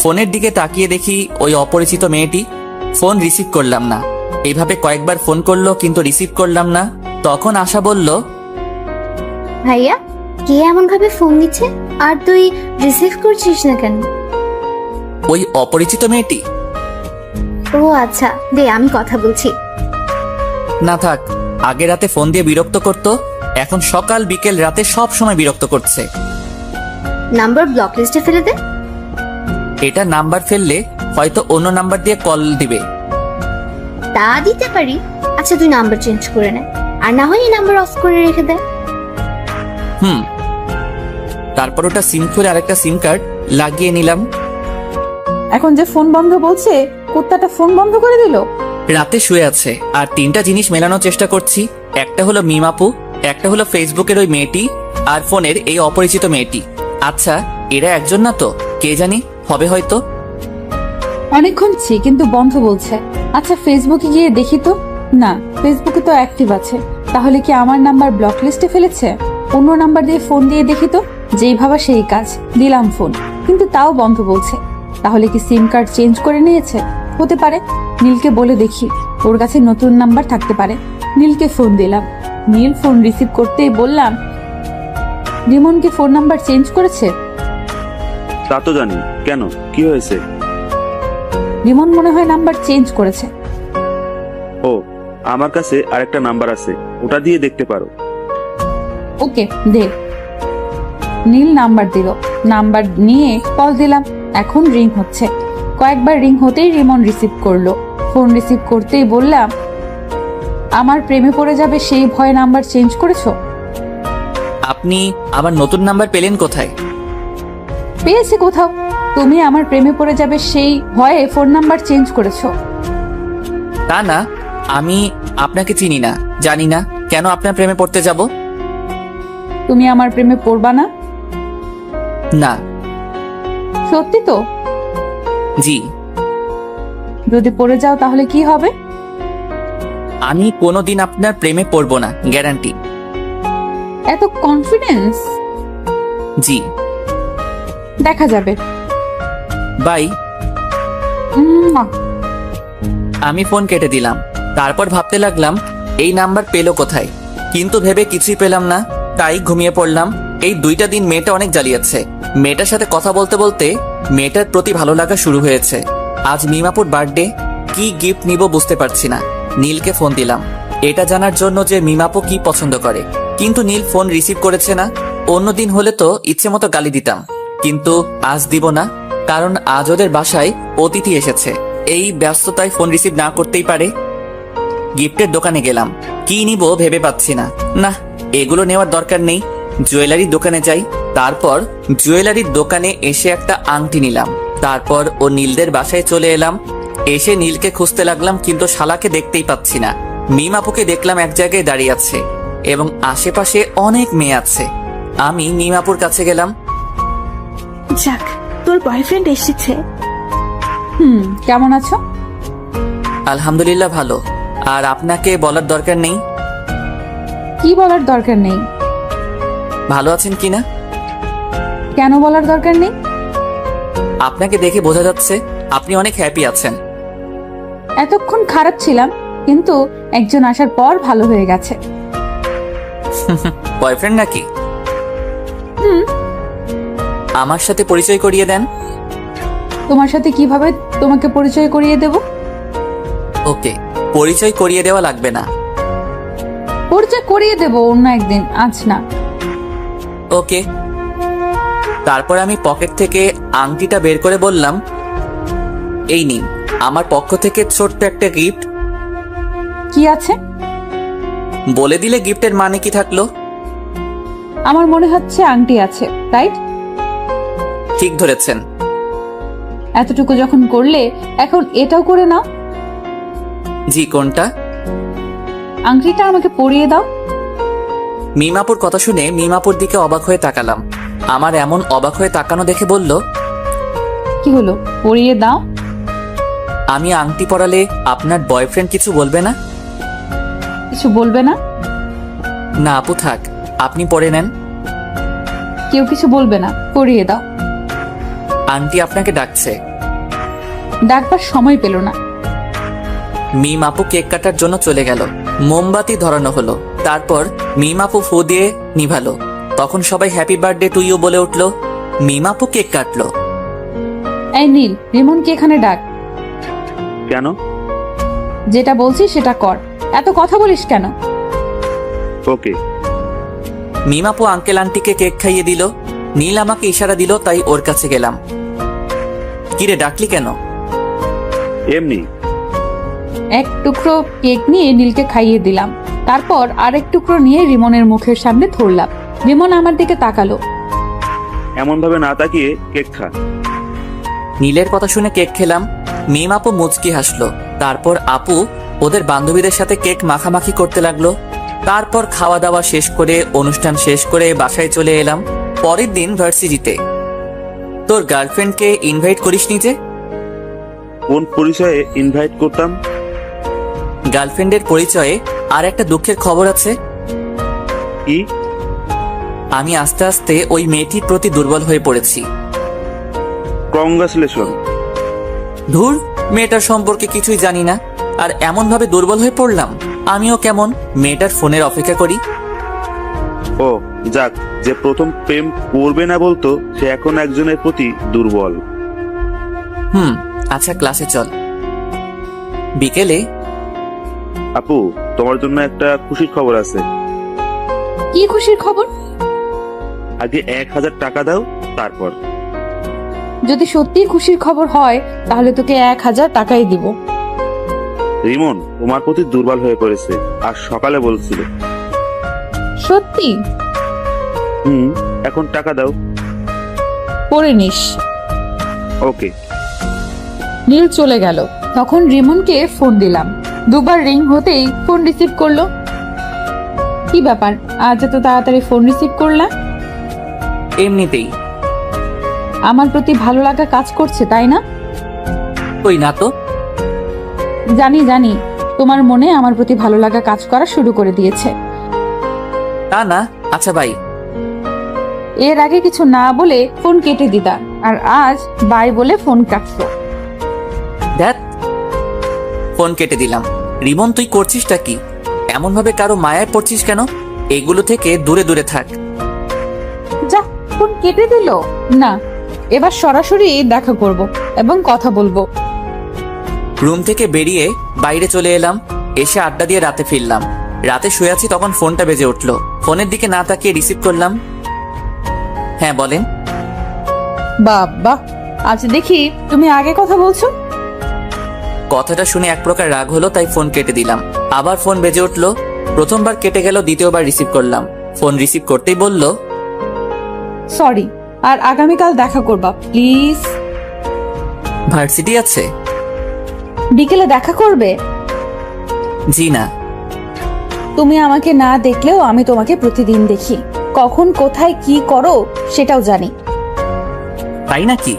ফোনের দিকে তাকিয়ে দেখি ওই অপরিচিত মেয়েটি। ফোন রিসিভ করলাম না। এইভাবে কয়েকবার ফোন করলো কিন্তু রিসিভ করলাম না। তখন আশা বলল, ভাইয়া, কে এমন ভাবে ফোন দিচ্ছে আর তুই রিসিভ করছিস না কেন? ওই অপরিচিত মেয়েটি। ও আচ্ছা, দে আমি কথা বলছি। না থাক, আগে রাতে ফোন দিয়ে বিরক্ত করতো, এখন সকাল বিকেল রাতে সব সময় বিরক্ত করছে। নাম্বার ব্লক লিস্টে ফেলে দে। এটা নাম্বার ফেললে হয়তো অন্য নাম্বার দিয়ে কল দিবে। তা দিতে পারি। আচ্ছা, তুই নাম্বার চেঞ্জ করে নে, আর না হয় এই নাম্বার অফ করে রেখে দে। তারপর ওটা সিম খুলে আরেকটা সিম কার্ড লাগিয়ে নিলাম। এখন যে ফোন বন্ধ বলছে, কুত্তাটা ফোন বন্ধ করে দিল। রাতে শুয়ে আছে আর তিনটা জিনিস মেলানোর চেষ্টা করছি। একটা হলো মিম আপু, একটা হলো ফেসবুকের ওই মেয়েটি, আর ফোনের এই অপরিচিত মেয়েটি। আচ্ছা, এরা একজন না তো? কে জানি, হবে হয়তো। অনেকক্ষণ কিন্তু বন্ধ বলছে। আচ্ছা, ফেসবুকে গিয়ে দেখি তো। না, ফেসবুকে তো অ্যাক্টিভ আছে। তাহলে কি আমার নাম্বার ব্লক লিস্টে ফেলেছে? অন্য নাম্বার দিয়ে ফোন দিয়ে দেখি তো। যেই ভাবা সেই কাজ, দিলাম ফোন, কিন্তু তাও বন্ধ বলছে। তাহলে কি সিম কার্ড চেঞ্জ করে নিয়েছে? হতে পারে। নীলকে বলে দেখি, ওর কাছে নতুন নাম্বার থাকতে পারে। নীলকে ফোন দিলাম। নীল ফোন রিসিভ করতেই বললাম, রিমন কি ফোন নাম্বার চেঞ্জ করেছে? তা তো জানি, কেন, কি হয়েছে? রিমন মনে হয় নাম্বার চেঞ্জ করেছে। ও, আমার কাছে আরেকটা নাম্বার আছে, ওটা দিয়ে দেখতে পারো। ওকে, দে। নীল নাম্বার দিল। নাম্বার নিয়ে কল দিলাম। এখন রিং হচ্ছে। কয়েকবার রিং হতেই রিমন রিসিভ করলো। ফোন রিসিভ করতেই বললাম, আমার প্রেমে পড়ে যাবে সেই ভয়ে নাম্বার চেঞ্জ করেছো? আপনি আবার নতুন নাম্বার পেলেন কোথায়? পেয়েছে কোথাও। তুমি আমার প্রেমে পড়ে যাবে সেই ভয়ে ফোন নাম্বার চেঞ্জ করেছো। তা না, আমি আপনাকে চিনি না, জানি না, কেন আপনার প্রেমে পড়তে যাব? তুমি আমার প্রেমে পড়বা না? না। সত্যি তো? জি। যদি পড়ে যাও তাহলে কি হবে? আমি কোনোদিন আপনার প্রেমে পড়ব না, গ্যারান্টি। এত কনফিডেন্স? জি। দেখা যাবে। বাই। উম্মুয়া। আমি ফোন কেটে দিলাম। তারপর ভাবতে লাগলাম এই নাম্বার পেলো কোথায়, কিন্তু ভেবে কিছুই পেলাম না, তাই ঘুমিয়ে পড়লাম। এই 2টা দিন মেয়েটা অনেক জ্বালিয়েছে। মেয়েটার সাথে কথা বলতে বলতে মেয়েটার প্রতি ভালো লাগা শুরু হয়েছে। আজ মিমাপুর বার্থডে, কি গিফট নিব বুঝতে পারছি না। নীলকে ফোন দিলাম এটা জানার জন্য যে মিমাপু কি পছন্দ করে, কিন্তু নীল ফোন রিসিভ করেছে না। অন্যদিন হলে তো ইচ্ছে মতো গালি দিতাম, কিন্তু আজ দিব না, কারণ আজ ওদের বাসায় অতিথি এসেছে। এই ব্যস্ততায় ফোন রিসিভ না করতেই পারে। গিফটের দোকানে গেলাম, কি নিব ভেবে পাচ্ছি না। না, এগুলো নেওয়ার দরকার নেই, জুয়েলারির দোকানে যাই। তারপর জুয়েলারির দোকানে এসে একটা আংটি নিলাম। তারপর ও নীলদের বাসায় চলে এলাম। এসে নীলকে খুঁজতে লাগলাম, কিন্তু শালাকে দেখতেই পাচ্ছি না। মিম আপুকে দেখলাম এক জায়গায় দাঁড়িয়ে আছে এবং আশেপাশে অনেক মেয়ে আছে। আমি মিম আপুর কাছে গেলাম। যাক, তোর বয়ফ্রেন্ড এসেছে। কেমন আছো? আলহামদুলিল্লাহ, ভালো। আর আপনাকে বলার দরকার নেই। কি বলার দরকার নেই? ভালো আছেন কিনা? কেন বলার দরকার নেই? আপনাকে দেখে বোঝা যাচ্ছে আপনি অনেক হ্যাপি আছেন। এতক্ষণ খারাপ ছিলাম, কিন্তু একজন আসার পর ভালো হয়ে গেছে। বয়ফ্রেন্ড নাকি? হুম। আমার সাথে পরিচয় করিয়ে দেন। তোমার সাথে কিভাবে তোমাকে পরিচয় করিয়ে দেব? ওকে, পরিচয় করিয়ে দেওয়া লাগবে না। পরিচয় করিয়ে দেব অন্য একদিন, আজ না। ওকে। তারপর আমি পকেট থেকে আংটিটা বের করে বললাম, এই নিন আমার পক্ষ থেকে ছোট্ট একটা গিফট। কি আছে? বলে দিলে গিফটের মানে কি থাকলো? আমার মনে হচ্ছে আংটি আছে, রাইট? ঠিক ধরেছেন। এতটুকু যখন করলে, এখন এটাও করে নাও। জি, কোনটা? আংটিটা আমাকে পরিয়ে দাও। মিমাপুর কথা শুনে মিমাপুর দিকে অবাক হয়ে তাকালাম। আমার এমন অবাক হয়ে তাকানো দেখে বলল, কি হলো, পরিয়ে দাও। আমি আংটি পরালে আপনার বয়ফ্রেন্ড কিছু বলবে না? কিছু বলবে না? না আপু, থাক, আপনি পরে নেন। কেউ কিছু বলবে না, পরিয়ে দাও। আন্টি আপনাকে ডাকছে। ডাকবার সময় পেল না। মিম আপু কেক কাটার জন্য চলে গেল। মোমবাতি ধরানো হলো, তারপর মিম আপু ফু দিয়ে নিভালো। তখন সবাই হ্যাপি বার্থডে টু ইউ বলে উঠলো। মিম আপু কেক কাটলো। এই নীল, রিমনকে এখানে ডাক। কেন? যেটা বলছি সেটা কর, এত কথা বলিস কেন? ওকে। মিম আপু আঙ্কেল আন্টিকে কেক খাইয়ে দিল। নীল আমাকে ইশারা দিল, তাই ওর কাছে গেলাম। কিরে, ডাকলি কেন? এমনি। এক টুকরো কেক নিয়ে নীলকে খাইয়ে দিলাম, তারপর আরেক টুকরো নিয়ে রিমনের মুখের সামনে ধরলাম। রিমন আমার দিকে তাকালো। এমন ভাবে না তাকিয়ে কেক খা। নীলের কথা শুনে কেক খেলাম। মিম আপু মুচকি হাসলো। তারপর আপু ওদের বান্ধবীদের সাথে কেক মাখামাখি করতে লাগলো। তারপর খাওয়া দাওয়া শেষ করে, অনুষ্ঠান শেষ করে বাসায় চলে এলাম। পরের দিন ভার্সিটিতে। তোর গার্লফ্রেন্ডকে ইনভাইট করিসনি যে? কোন পরিচয়ে ইনভাইট করতাম? গার্লফ্রেন্ডের পরিচয়ে আর একটা দুঃখের খবর আছে। কি? আমি আস্তে আস্তে ওই মেয়েটির প্রতি দুর্বল হয়ে পড়েছি। কংগ্রাচুলেশন। ধুর, মেয়েটার সম্পর্কে কিছুই জানি না, আর এমন ভাবে দুর্বল হয়ে পড়লাম। আমিও কেমন মেয়েটার ফোনের অপেক্ষা করি। ও যাক, যে প্রথম প্রেম করবে না বলতো, সে এখন একজনের প্রতি দুর্বল। আচ্ছা, ক্লাসে চল। বিকেলে। আপু, তোমার জন্য একটা খুশির খবর আছে। কি খুশির খবর? আগে 1000 টাকা দাও, তারপর। যদি সত্যি খুশির খবর হয়, তাহলে তোকে 1000 টাকাই দিব। রিমন তোমার প্রতি দুর্বল হয়ে পড়েছে, আর সকালে বলছিল। সত্যি? এখন টাকা দাও। পরে নিস। ওকে। নীল চলে গেল। তখন রিমনকে ফোন দিলাম। দুবার রিং হতেই ফোন রিসিভ করলো। কি ব্যাপার, আজ এত তাড়াতাড়ি ফোন রিসিভ করলাম? এমনিতেই। আমার প্রতি ভালো লাগা কাজ করছে, তাই না? ওই না তো। জানি জানি, তোমার মনে আমার প্রতি ভালো লাগা কাজ করা শুরু করে দিয়েছে। তা না। আচ্ছা বাই। এর আগে কিছু না বলে ফোন কেটে দিতা, আর আজ বাই বলে ফোন কাটছো। ধ্যাৎ, ফোন কেটে দিলাম। রিমন, তুই করছিসটা কি? এমন ভাবে কারো মায়ায় পড়ছিস কেন? এগুলো থেকে দূরে দূরে থাক। যা, ফোন কেটে দিল। না, এবার সরাসরি দেখা করব এবং কথা বলবো। রুম থেকে বেরিয়ে বাইরে চলে এলাম। এসে আড্ডা দিয়ে রাতে ফিরলাম। রাতে শুয়ে আছি, তখন ফোনটা বেজে উঠলো। ফোনের দিকে না তাকিয়ে রিসিভ করলাম। হ্যাঁ বলেন। বাবা, আজ দেখি তুমি আগে কথা বলছো। কথাটা শুনে এক প্রকার রাগ হলো, তাই ফোন কেটে দিলাম। আবার ফোন বেজে উঠলো। প্রথমবার কেটে গেল, দ্বিতীয়বার রিসিভ করলাম। ফোন রিসিভ করতেই বলল, সরি, আর আগামীকাল দেখা করবা প্লিজ। ভার্সিটি আছে? বিকেলে দেখা করবে? জি না। তুমি আমাকে না দেখলেও আমি তোমাকে প্রতিদিন দেখি। কখন কোথায় কি করো সেটাও জানি। তাই নাকি?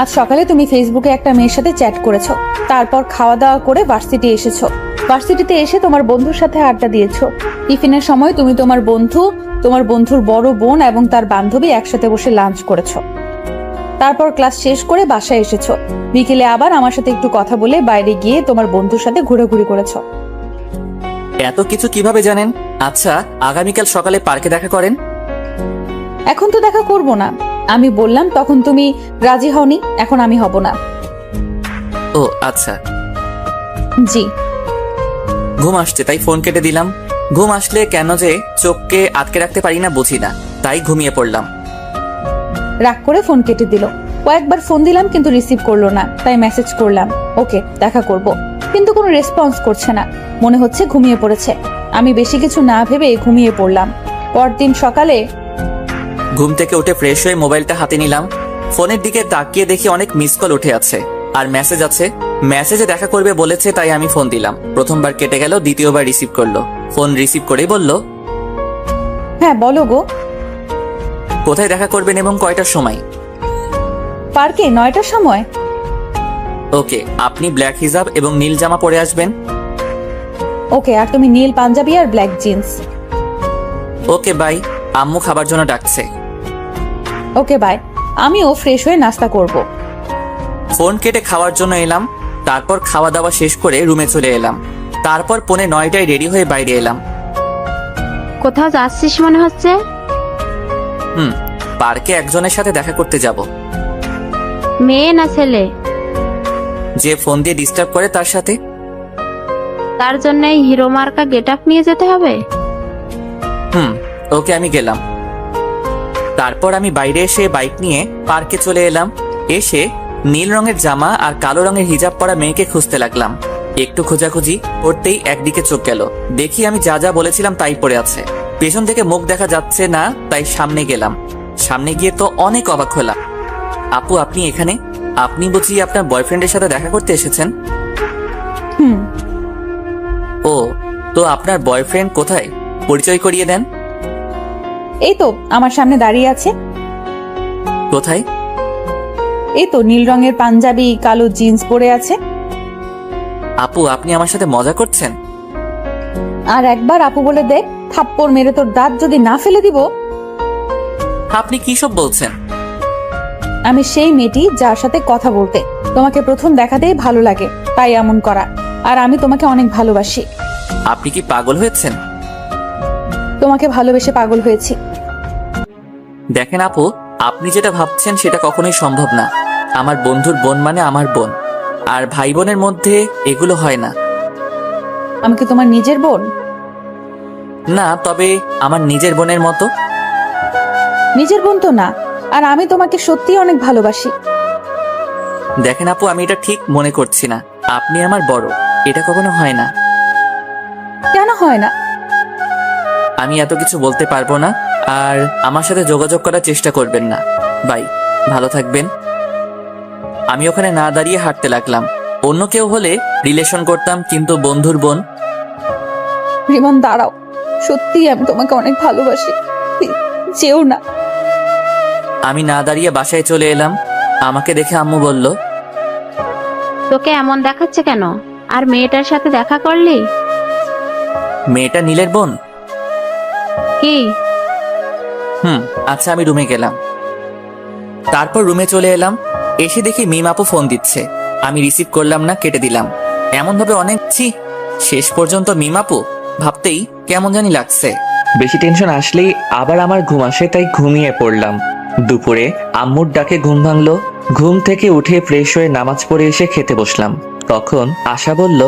আজ সকালে তুমি ফেসবুকে একটা মেয়ের সাথে চ্যাট করেছো, তারপর খাওয়া দাওয়া করে ভার্সিটি এসেছো। ভার্সিটিতে এসে তোমার বন্ধুর সাথে আড্ডা দিয়েছো। টিফিনের সময় তুমি তোমার বন্ধু, তোমার বন্ধুর বড় বোন এবং তার বান্ধবী একসাথে বসে লাঞ্চ করেছো। তারপর ক্লাস শেষ করে বাসায় এসেছো। বিকেলে আবার আমার সাথে একটু কথা বলে বাইরে গিয়ে তোমার বন্ধুর সাথে ঘোরাঘুরি করেছো। এত কিছু কিভাবে জানেন? আচ্ছা, আগামীকাল সকালে পার্কে দেখা করেন। এখন তো দেখা করব না। আমি বললাম তখন তুমি রাজি হওনি, এখন আমি হব না। ও আচ্ছা। জি। ঘুম আসছে তাই ফোন কেটে দিলাম। ঘুম আসলে কেন যে চোখকে আটকে রাখতে পারি না বুঝি না, তাই ঘুমিয়ে পড়লাম। রাগ করে ফোন কেটে দিল। কয়েকবার ফোন দিলাম কিন্তু রিসিভ করলো না, তাই মেসেজ করলাম ওকে দেখা করব, কিন্তু কোনো রেসপন্স করছে না। মনে হচ্ছে ঘুমিয়ে পড়েছে। আমি বেশি কিছু না ভেবে ঘুমিয়ে পড়লাম। পরদিন সকালে ঘুম থেকে উঠে ফ্রেশ হয়ে মোবাইলটা হাতে নিলাম। ফোনের দিকে তাকিয়ে দেখি অনেক মিস কল উঠে আছে আর মেসেজ আছে। মেসেজে দেখা করবে বলেছে তাই আমি ফোন দিলাম। প্রথমবার কেটে গেল, দ্বিতীয়বার রিসিভ করলো। ফোন রিসিভ করেই বলল, হ্যাঁ বলো গো। কোথায় দেখা করবেন এবং কয়টার সময়? পার্কে 9টার সময়। ওকে, আপনি ব্ল্যাক হিজাব এবং নীল জামা পরে আসবেন। ওকে, আর তুমি নীল পাঞ্জাবি আর ব্ল্যাক জিন্স। Okay bye. আম্মু খাবার জন্য ডাকছে। Okay bye. আমিও ফ্রেশ হয়ে নাস্তা করব। ফোন কেটে খাওয়ার জন্য এলাম। তারপর খাওয়া দাওয়া শেষ করে রুমে চলে এলাম। তারপর 9:45 রেডি হয়ে বাইরে এলাম। কোথাও যাচ্ছিস মনে হচ্ছে? পার্কে একজনের সাথে দেখা করতে যাব। মেয়ে না ছেলে? যে ফোন দিয়ে ডিস্টার্ব করে তার সাথে। তার জন্য এই হিরো মার্কা গেট আপ নিয়ে যেতে হবে? ওকে, আমি গেলাম। তারপর আমি বাইরে এসে বাইক নিয়ে পার্কে চলে এলাম। এসে নীল রঙের জামা আর কালো রঙের হিজাব পরা মেয়েকে খুঁজতে লাগলাম। একটু খোঁজাখুঁজি করতেই একদিকে চোখ গেল। দেখি আমি যা যা বলেছিলাম তাই পড়ে আছে। পেছন থেকে মুখ দেখা যাচ্ছে না, তাই সামনে গেলাম। সামনে গিয়ে তো অনেক অবাক হলাম। আপু, আপনি এখানে? আপনি বুঝি আপনার বয়ফ্রেন্ডের সাথে দেখা করতে এসেছেন? ও, তো আপনার বয়ফ্রেন্ড কোথায়? পরিচয় করিয়ে দেন। এই তো আমার সামনে দাঁড়িয়ে আছে। কোথায়? এই তো নীল রঙের পাঞ্জাবি, কালো জিন্স পরে আছে। আপু, আপনি আমার সাথে মজা করছেন? আর একবার আপু বলে দেখ, থাপ্পড় মেরে তোর দাঁত যদি না ফেলে দিব। আপনি কি সব বলছেন? আমি সেই মেয়েটি যার সাথে কথা বলতে তোমাকে প্রথম দেখাতেই ভালো লাগে, তাই এমন করা। আর আমি তোমাকে অনেক ভালোবাসি। আপনি কি পাগল হয়েছেন? তোমাকে ভালোবেসে পাগল হয়েছি। দেখেন আপু, আপনি যেটা ভাবছেন সেটা কখনোই সম্ভব না। আমার বন্ধুর বোন মানে আমার বোন, আর ভাই বোনের মধ্যে এগুলো হয় না। আমি কি তোমার নিজের বোন? না, তবে আমার নিজের বোনের মতো। নিজের বোন তো না, আর আমি তোমাকে সত্যিই অনেক ভালোবাসি। দেখেন আপু, আমি এটা ঠিক মনে করছি না। আপনি আমার বড়, এটা কখনো হয় না। কেন হয় না? আমি এত কিছু বলতে পারবো না, আর আমার সাথে যোগাযোগ করার চেষ্টা করবেন না। বাই, ভালো থাকবেন। আমি ওখানে না দাঁড়িয়ে হাঁটতে লাগলাম। অন্য কেউ হলে রিলেশন করতাম, কিন্তু বন্ধুর বোন। রিমন দাঁড়াও, সত্যিই আমি তোমাকে অনেক ভালোবাসি, যেও না। আমি না দাঁড়িয়ে বাসায় চলে এলাম। আমাকে দেখে আম্মু বলল, তোকে এমন দেখাচ্ছে কেন? আর মেয়েটার সাথে দেখা করলি? মেয়েটা নীলের বোন? কি? আচ্ছা, আমি রুমে গেলাম। তারপর রুমে চলে এলাম। এসে দেখি মিম আপু ফোন দিচ্ছে। আমি রিসিভ করলাম না, কেটে দিলাম। এমন ভাবে অনেক শেষ পর্যন্ত মিম আপু ভাবতেই কেমন জানি লাগছে। বেশি টেনশন আসলেই আবার আমার ঘুম আসে, তাই ঘুমিয়ে পড়লাম। দুপুরে আম্মুর ডাকে ঘুম ভাঙলো। ঘুম থেকে উঠে ফ্রেশ হয়ে নামাজ পড়ে এসে খেতে বসলাম। তখন আশা বলল,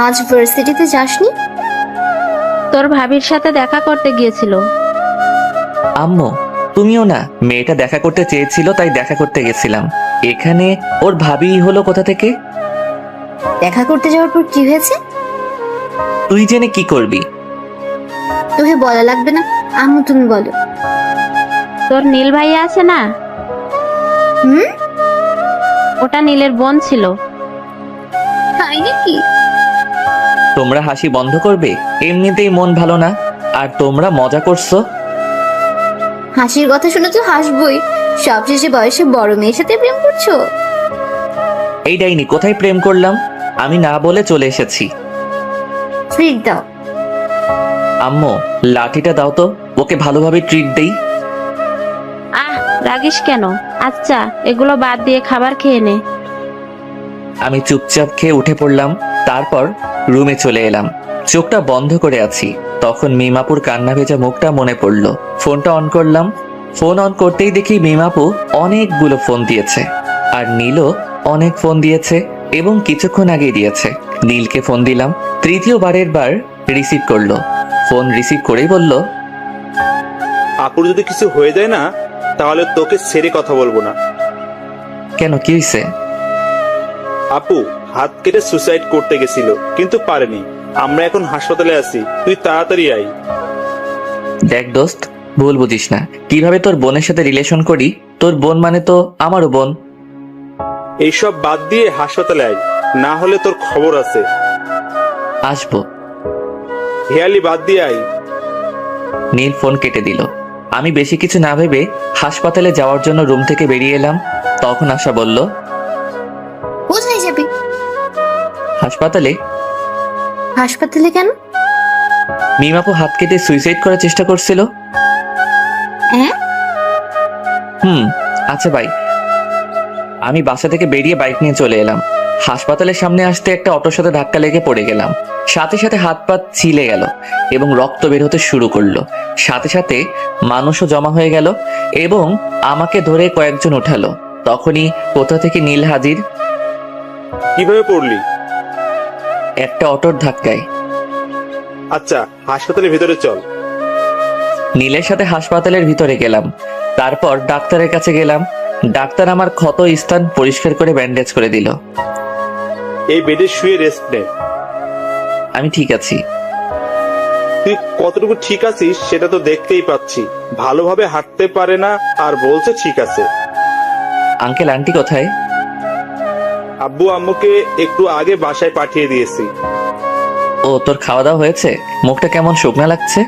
আজ ভার্সিটিতে যাসনি? তোর ভাবির সাথে দেখা করতে গিয়েছিল। আম্মু, তুমিও না? মেয়েটা দেখা করতে চেয়েছিল তাই দেখা করতে গেছিলাম। এখানে ওর ভাবি হলো কোথা থেকে? দেখা করতে যাওয়ার পর কি হয়েছে? তুই জেনে কি করবি? তোকে বলা লাগবে না, আম্মু তুমি বলো। তোর নীল ভাইয়া আছে না? ওটা নীলের বোন ছিল। তাই নাকি? তোমরা হাসি বন্ধ করবে? এমনিতেই মন ভালো না, আর তোমরা মজা করছো। হাসির কথা শুনে তো হাসবই। সবশেষে বয়সে বড় মেয়ের সাথে প্রেম করছো? এই ডাইনি, কোথায় প্রেম করলাম? আমি না বলে চলে এসেছি। ট্রিট দাও। আম্মু, লাঠিটা দাও তো, ওকে ভালোভাবে ট্রিট দেই। আহ, রাগিস কেন? আচ্ছা এগুলো বাদ দিয়ে খাবার খেয়ে নে। আমি চুপচাপ খেয়ে উঠে পড়লাম। তারপর রুমে চলে এলাম। চোখটা বন্ধ করে আছি, তখন মিমাপুর কান্না ভেজা মুখটা মনে পড়ল। ফোনটা অন করলাম। ফোন অন করতেই দেখি মিমাপু অনেকগুলো ফোন দিয়েছে, আর নীলও অনেক ফোন দিয়েছে এবং কিছুক্ষণ আগেই দিয়েছে। নীলকে ফোন দিলাম, তৃতীয়বারের বার রিসিভ করলো। ফোন রিসিভ করেই বলল, আপুর যদি কিছু হয়ে যায় না, তাহলে তোকে ছেড়ে কথা বলবো না। কেন, কি হয়েছে? আপু হাত কেটে সুসাইড করতে গেছিল, কিন্তু পারেনি। আমরা এখন হাসপাতালে আছি, তুই তাড়াতাড়ি আয়। দেখ দোস্ত, ভুল বুঝিস না। কিভাবে তোর বোনের সাথে রিলেশন করি? তোর বোন মানে তো আমারও বোন। এইসব বাদ দিয়ে হাসপাতালে আয়, না হলে তোর খবর আছে। আসবো। হেয়ালি বাদ দিয়ে আয়। নীল ফোন কেটে দিল। আমি বেশি কিছু না ভেবে হাসপাতালে যাওয়ার জন্য রুম থেকে বেরিয়ে এলাম। তখন আশা বলল, কোথায় যাবি? হাসপাতালে। হাসপাতালে কেন? মিমাপু হাত কেটে সুইসাইড করার চেষ্টা করছিল। হ্যাঁ? আচ্ছা ভাই। আমি বাসা থেকে বেরিয়ে বাইক নিয়ে চলে এলাম। হাসপাতালের সামনে আসতে একটা অটোর সাথে ধাক্কা লেগে পড়ে গেলাম। সাথে সাথে হাত পা ছিলে গেল এবং রক্ত বের হতে শুরু করলো। সাথে সাথে মানুষও জমা হয়ে গেল এবং আমাকে ধরে কয়েকজন উঠালো। তখনই কোথা থেকে নীল হাজির। কিভাবে পড়লি? একটা অটোর ধাক্কায়। আচ্ছা, হাসপাতালের ভিতরে চল। নীলের সাথে হাসপাতালের ভিতরে গেলাম। তারপর ডাক্তারের কাছে গেলাম। ডাক্তার আমার ক্ষত স্থান পরিষ্কার করে ব্যান্ডেজ করে দিল। এই বেডে শুয়ে রেস্ট নে। আমি ঠিক আছি। তুই কতটুকু ঠিক আছিস সেটা তো দেখতেই পাচ্ছি। ভালোভাবে হাঁটতে পারে না আর বলছে ঠিক আছে। আঙ্কেল আন্টি কোথায়? আব্বু আম্মুকে একটু আগে বাসায় পাঠিয়ে দিয়েছি। ও, তোর খাওয়া দাওয়া হয়েছে? মুখটা কেমন শুকনা লাগছে।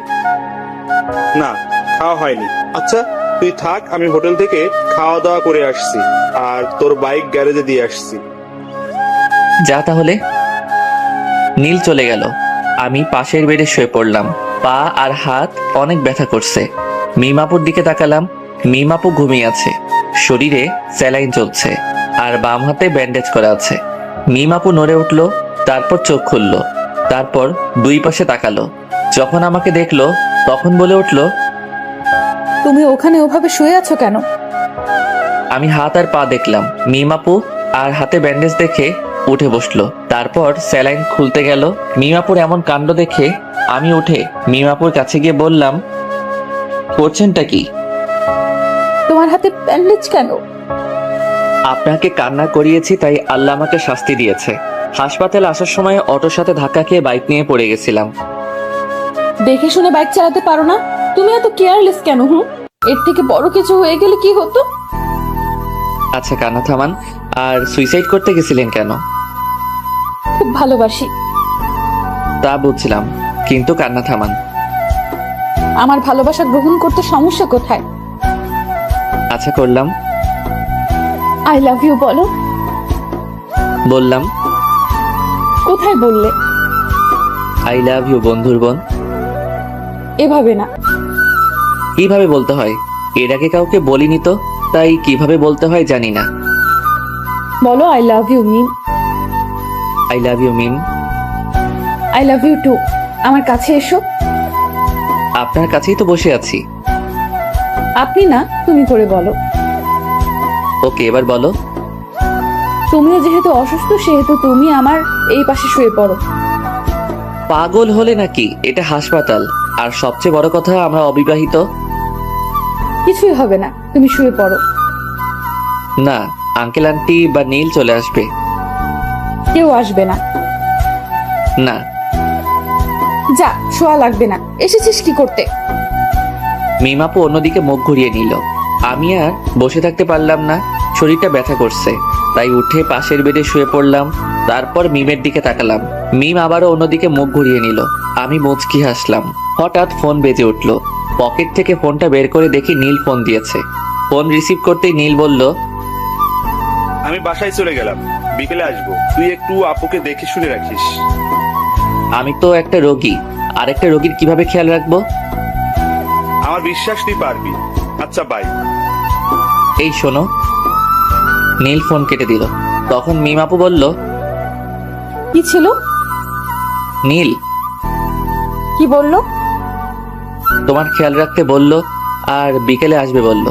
না, খাওয়া হয়নি। আচ্ছা তুই থাক, আমি হোটেল থেকে খাওয়া দাওয়া করে আসছি, আর তোর বাইক গ্যারেজে দিয়ে আসছি। যা তাহলে। নীল চলে গেল। আমি পাশের বেডে শুয়ে পড়লাম। পা আর হাত অনেক ব্যথা করছে। মিমাপুর দিকে তাকালাম। মিমাপু ঘুমিয়ে আছে, শরীরে স্যালাইন চলছে আর বাম হাতে ব্যান্ডেজ করা আছে। মিমাপু নড়ে উঠল, তারপর চোখ খুললো, তারপর দুই পাশে তাকালো। যখন আমাকে দেখলো তখন বলে উঠল, তুমি ওখানে ওভাবে শুয়ে আছো কেন? আমি হাত আর পা দেখলাম। মিমাপু আর হাতে ব্যান্ডেজ দেখে উঠে বসলো। তারপর স্যালাইন খুলতে গেল। মিমাপুর এমন কাণ্ড দেখে আমি উঠে মিমাপুর কাছে গিয়ে বললাম, করছেনটা কি? তোমার হাতে ব্যান্ডেজ কেন? আপনাকে কান্না করিয়েছি তাই আল্লাহ আমাকে শাস্তি দিয়েছে। হাসপাতালে আসার সময় অটোর সাথে ধাক্কা খেয়ে বাইক নিয়ে পড়ে গেছিলাম। দেখে শুনে বাইক চালাতে পারো না? তুমি এত কেয়ারলেস কেন? এর থেকে বড় কিছু হয়ে গেলে কি হতো? আচ্ছা কান্না থামান। আর সুইসাইড করতে গেছিলেন কেন? খুব ভালোবাসি। তা বুঝছিলাম, কিন্তু কান্না থামান। আমার ভালোবাসা গ্রহণ করতে সমস্যা কোথায়? আচ্ছা করলাম। আই লাভ ইউ বলো। বললাম। কোথায় বললে? আই লাভ ইউ বন্ধুর বোন। এভাবে না। কিভাবে বলতে হয়? এর আগে কাউকে বলিনি তো, তাই কিভাবে বলতে হয় জানি না। বলো I love you Mim. I love you Mim. I love you too. আমার কাছে এসো। আপনার কাছেই তো বসে আছি। আপনি না, তুমি করে বলো। ওকে, এবার বলো। তুমিও যেহেতু অসুস্থ সেহেতু তুমি আমার এই পাশে শুয়ে পড়ো। পাগল হলে নাকি? এটা হাসপাতাল, আর সবচেয়ে বড় কথা আমরা অবিবাহিত। কিছুই হবে না, তুমি শুয়ে পড়ো। না, আঙ্কেল আন্টি বা নীল চলে আসবে। কেউ আসবে না। না। যা, শোয়া লাগবে না। এসেছিস কি করতে? মিমাপু অন্যদিকে মুখ ঘুরিয়ে নিল। আমি আর বসে থাকতে পারলাম না, শরীরটা ব্যথা করছে, তাই উঠে পাশের বেডে শুয়ে পড়লাম। তারপর মিমের দিকে তাকালাম। মিম আবারও অন্যদিকে মুখ ঘুরিয়ে নিল। আমি মুচকি হাসলাম। হঠাৎ ফোন বেজে উঠল। পকেট থেকে ফোনটা বের করে দেখি নীল ফোন দিয়েছে। ফোন রিসিভ করতেই নীল বলল, আমি বাসায় চলে গেলাম, বিকেলে আসবো। তুই একটু আপুকে দেখে শুনে রাখিস। আমি তো একটা রোগী, আর একটা রোগীর কিভাবে খেয়াল রাখবো? আমার বিশ্বাস তুই পারবি। আচ্ছা বাই। এই শোনো। নীল ফোন কেটে দিল। তখন মিম আপু বলল, কি ছিল? নীল কি বললো? তোমার খেয়াল রাখতে বলল আর বিকেলে আসবে বলল।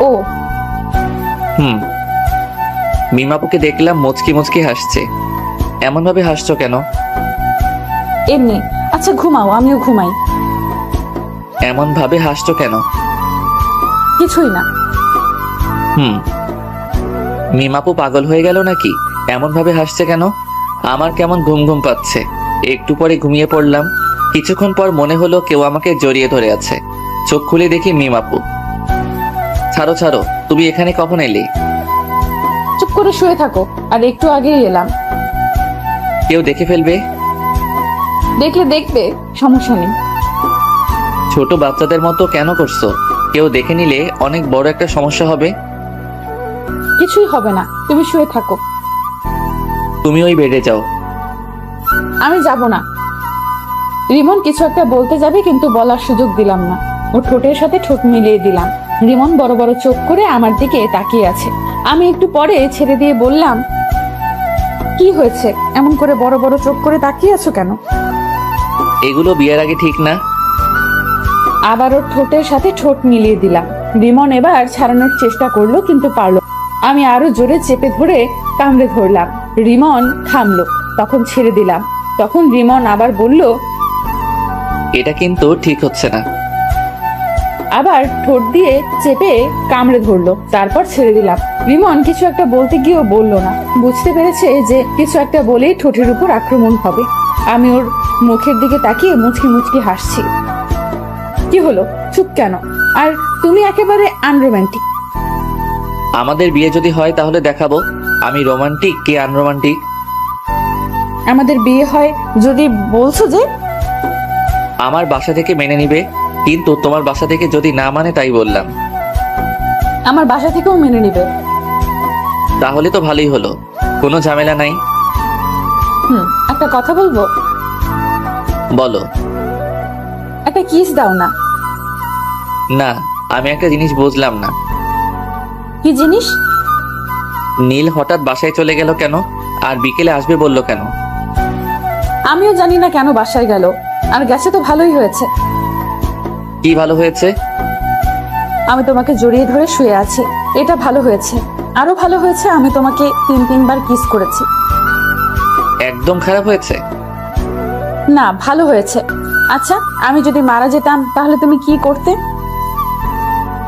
ও হুম। মিম আপুকে দেখলাম মুচকি মুচকি হাসছে। এমন ভাবে হাসছো কেন? এমনি। আচ্ছা ঘুমাও, আমিও ঘুমাই। এমন ভাবে হাসছো কেন? কিছুই না। হুম। মিম আপু পাগল হয়ে গেল নাকি? এমন ভাবে হাসছে কেন? আমার কেমন ঘুম ঘুম পাচ্ছে। একটু পরে ঘুমিয়ে পড়লাম। কিছুক্ষণ পর মনে হলো কেউ আমাকে জড়িয়ে ধরে আছে। চোখ খুলে দেখি মিম আপু। ছাড়ো ছাড়ো, তুমি এখানে কখন এলে? চুপ করে শুয়ে থাকো, আর একটু আগেই এলাম। কেউ দেখে ফেলবে। দেখলে দেখবে, সমস্যা নেই। ছোট বাচ্চাদের মতো কেন করছো? কেউ দেখে নিলে অনেক বড় একটা সমস্যা হবে। কিছুই হবে না, তুমি শুয়ে থাকো। তুমি ওই বেডে যাও। আমি যাব না। রিমন কিছু একটা বলতে যাবে, কিন্তু বলার সুযোগ দিলাম না। ও ঠোঁটের সাথে ঠোঁট মিলিয়ে দিলাম। রিমন বড় বড় চোখ করে আমার দিকে তাকিয়ে আছে। আমি একটু পরে ছেড়ে দিয়ে বললাম, কি হয়েছে? এমন করে বড় বড় চোখ করে তাকিয়ে আছো কেন? এগুলো বিয়ের আগে ঠিক না। আবার ওর ঠোঁটের সাথে ঠোঁট মিলিয়ে দিলাম। রিমন এবার ছাড়ানোর চেষ্টা করলো, কিন্তু পারলো। আমি আরো জোরে চেপে ধরে কামড়ে ধরলাম। রিমন থামলো, তখন ছেড়ে দিলাম। তখন রিমন আবার বলল, এটা কিন্তু ঠিক হচ্ছে না। আবার ঠোঁট দিয়ে চেপে কামড়ে ধরলো, তারপর ছেড়ে দিলাম। রিমন কিছু একটা বলতে গিয়েও বললো না। বুঝতে পেরেছে যে কিছু একটা বলেই ঠোঁটের উপর আক্রমণ হবে। আমি ওর মুখের দিকে তাকিয়ে মুচকি মুচকি হাসছি। কি হলো? চুপ কেন? আর তুমি একেবারে আনরোম্যান্টিক। আমাদের বিয়ে যদি হয় তাহলে দেখাবো আমি রোমান্টিক কি আনরোমান্টিক। আমাদের বিয়ে হয় যদি বলছো যে। আমার বাসা থেকে মেনে নিবে, কিন্তু তোমার বাসা থেকে যদি না মানে তাই বললাম। আমার বাসা থেকেও মেনে নিবে। তাহলে তো ভালোই হলো, কোনো ঝামেলা নাই। একটা কথা বলবো? বলো। একটা কিস দাও না। না, আমি একটা জিনিস বুঝলাম না। কি জিনিস? নীল হঠাৎ বাসায় চলে গেল কেন, আর বিকেলে আসবে বলল কেন? আমিও জানি না কেন বাসায় গেল, আর গেছে তো ভালোই হয়েছে। কি ভালো হয়েছে? আমি তোমাকে জড়িয়ে ধরে শুয়ে আছি, এটা ভালো হয়েছে। আরো ভালো হয়েছে আমি তোমাকে 3-3বার কিস করেছি। একদম খারাপ হয়েছে? না, ভালো হয়েছে। আচ্ছা, আমি যদি মারা যেতাম তাহলে তুমি কি করতে?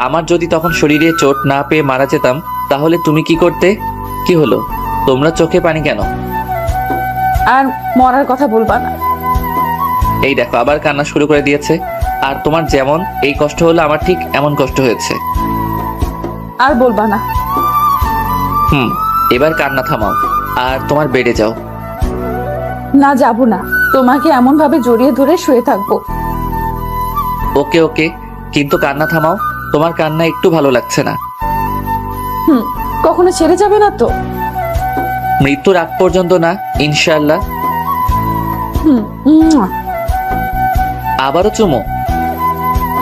আমার যদি তখন শরীরে চোট না পেয়ে মারা যেতাম তাহলে তুমি কি করতে? কি হলো, তোমরা চোখে পানি কেন? আর মরার কথা বলবা না। এই দেখো আবার কান্না শুরু করে দিয়েছে। আর তোমার যেমন এই কষ্ট হলো আমার ঠিক এমন কষ্ট হয়েছে। আর বলবা না। এবার কান্না থামাও আর তোমার বেডে যাও। না, যাব না। তোমাকে এমন ভাবে জড়িয়ে ধরে শুয়ে থাকবো। ওকে ওকে, কিন্তু কান্না থামাও। তোমার কান্না একটু ভালো লাগছে না। কখনো ছেড়ে যাবে না তো? মৃত্যুর আগ পর্যন্ত না, ইনশাআল্লাহ। মুয়া। আবারও চুমো?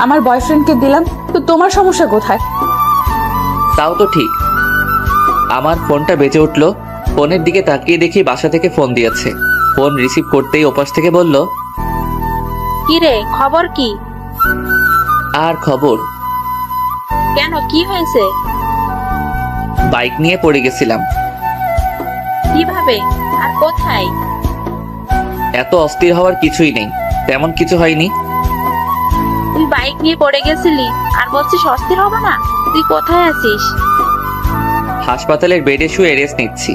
আমার বয়ফ্রেন্ডকে দিলাম তো তোমার সমস্যা কোথায়? তাও তো ঠিক। আমার ফোনটা বেজে উঠলো। ফোনের দিকে তাকিয়ে দেখি বাসা থেকে ফোন দিয়েছে। ফোন রিসিভ করতেই ওপাশ থেকে বলল, কি রে, খবর কি? আর খবর? কেন, কি হয়েছে? বাইক নিয়ে পড়ে গেছিলাম। কিভাবে আর কোথায়? এত অস্থির হওয়ার কিছুই নেই, তেমন কিছু হয়নি। তুই বাইক নিয়ে পড়ে গেছিলি আর বলছিস অস্থির হবো না? তুই কোথায় আছিস? হাসপাতালের বেডে শুয়ে রেস্ট নিচ্ছি।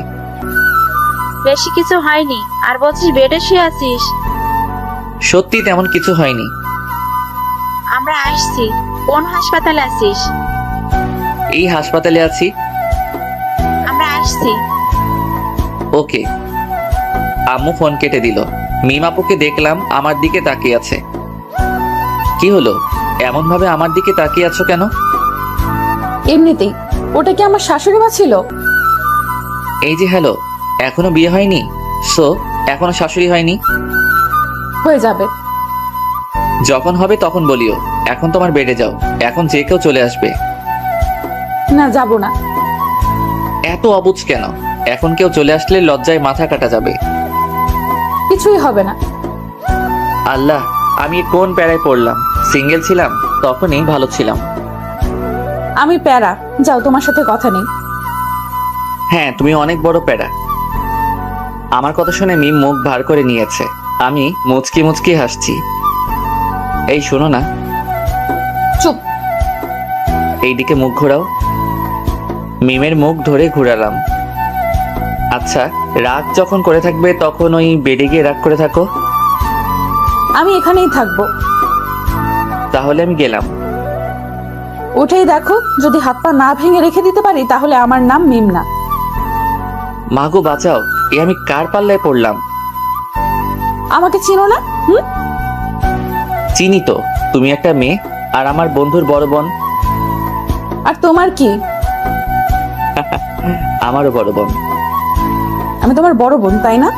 বেশি কিছু হয়নি আর বলছিস বেডে শুয়ে আছিস? সত্যি তেমন কিছু হয়নি। আমরা আসছি। কোন হাসপাতালে আছিস? এই হাসপাতালে আছি। আমরা আসছি। ওকে। আম্মু ফোন কেটে দিল। মিম আপুকে দেখলাম আমার দিকে তাকিয়ে আছে। কি হলো, এমন ভাবে আমার দিকে তাকিয়ে আছো কেন? এমনিতেই। ওটা কি আমার শাশুড়ি মা ছিল? এই যে হ্যালো, এখনো বিয়ে হয়নি? সো এখনো শাশুড়ি হয়নি? হয়ে যাবে। যখন হবে তখন বলিও। এখন তোমার বেডে যাও, এখন যে কেউ চলে আসবে। না যাব না। এত অবুঝ কেন? এখন কেউ চলে আসলে লজ্জায় মাথা কাটা যাবে। কিছুই হবে না। আল্লাহ, আমি কোন প্যারায় পড়লাম? সিঙ্গেল ছিলাম তখনই ভালো ছিলাম। আমি প্যারা, যাও, তোমার সাথে কথা নেই। হ্যাঁ, তুমি অনেক বড় প্যারা। আমার কথা শুনে মিম মুখ ভার করে নিয়েছে। আমি মুচকি মুচকি হাসছি। এই শোনো না, চুপ। এইদিকে মুখ ঘোরাও। মিমের মুখ ধরে ঘুরালাম। আচ্ছা, রাগ যখন করে থাকবে তখন ওই বেডে গিয়ে রাগ করে থাকো। আমি এখানেই থাকবো। তাহলে আমি গেলাম। উঠেই দেখো, যদি হাত পা না ভেঙে রেখে দিতে পারি তাহলে আমার নাম মিম না। মাগো বাঁচাও, এ আমি কার পাল্লায় পড়লাম? আমাকে চিনো না? চিনি তো, তুমি একটা মেয়ে আর আমার বন্ধুর বড় বোন। আর তোমার কি? আমারও বড় বোন। আমি তোমার বড় বোন, তাই না?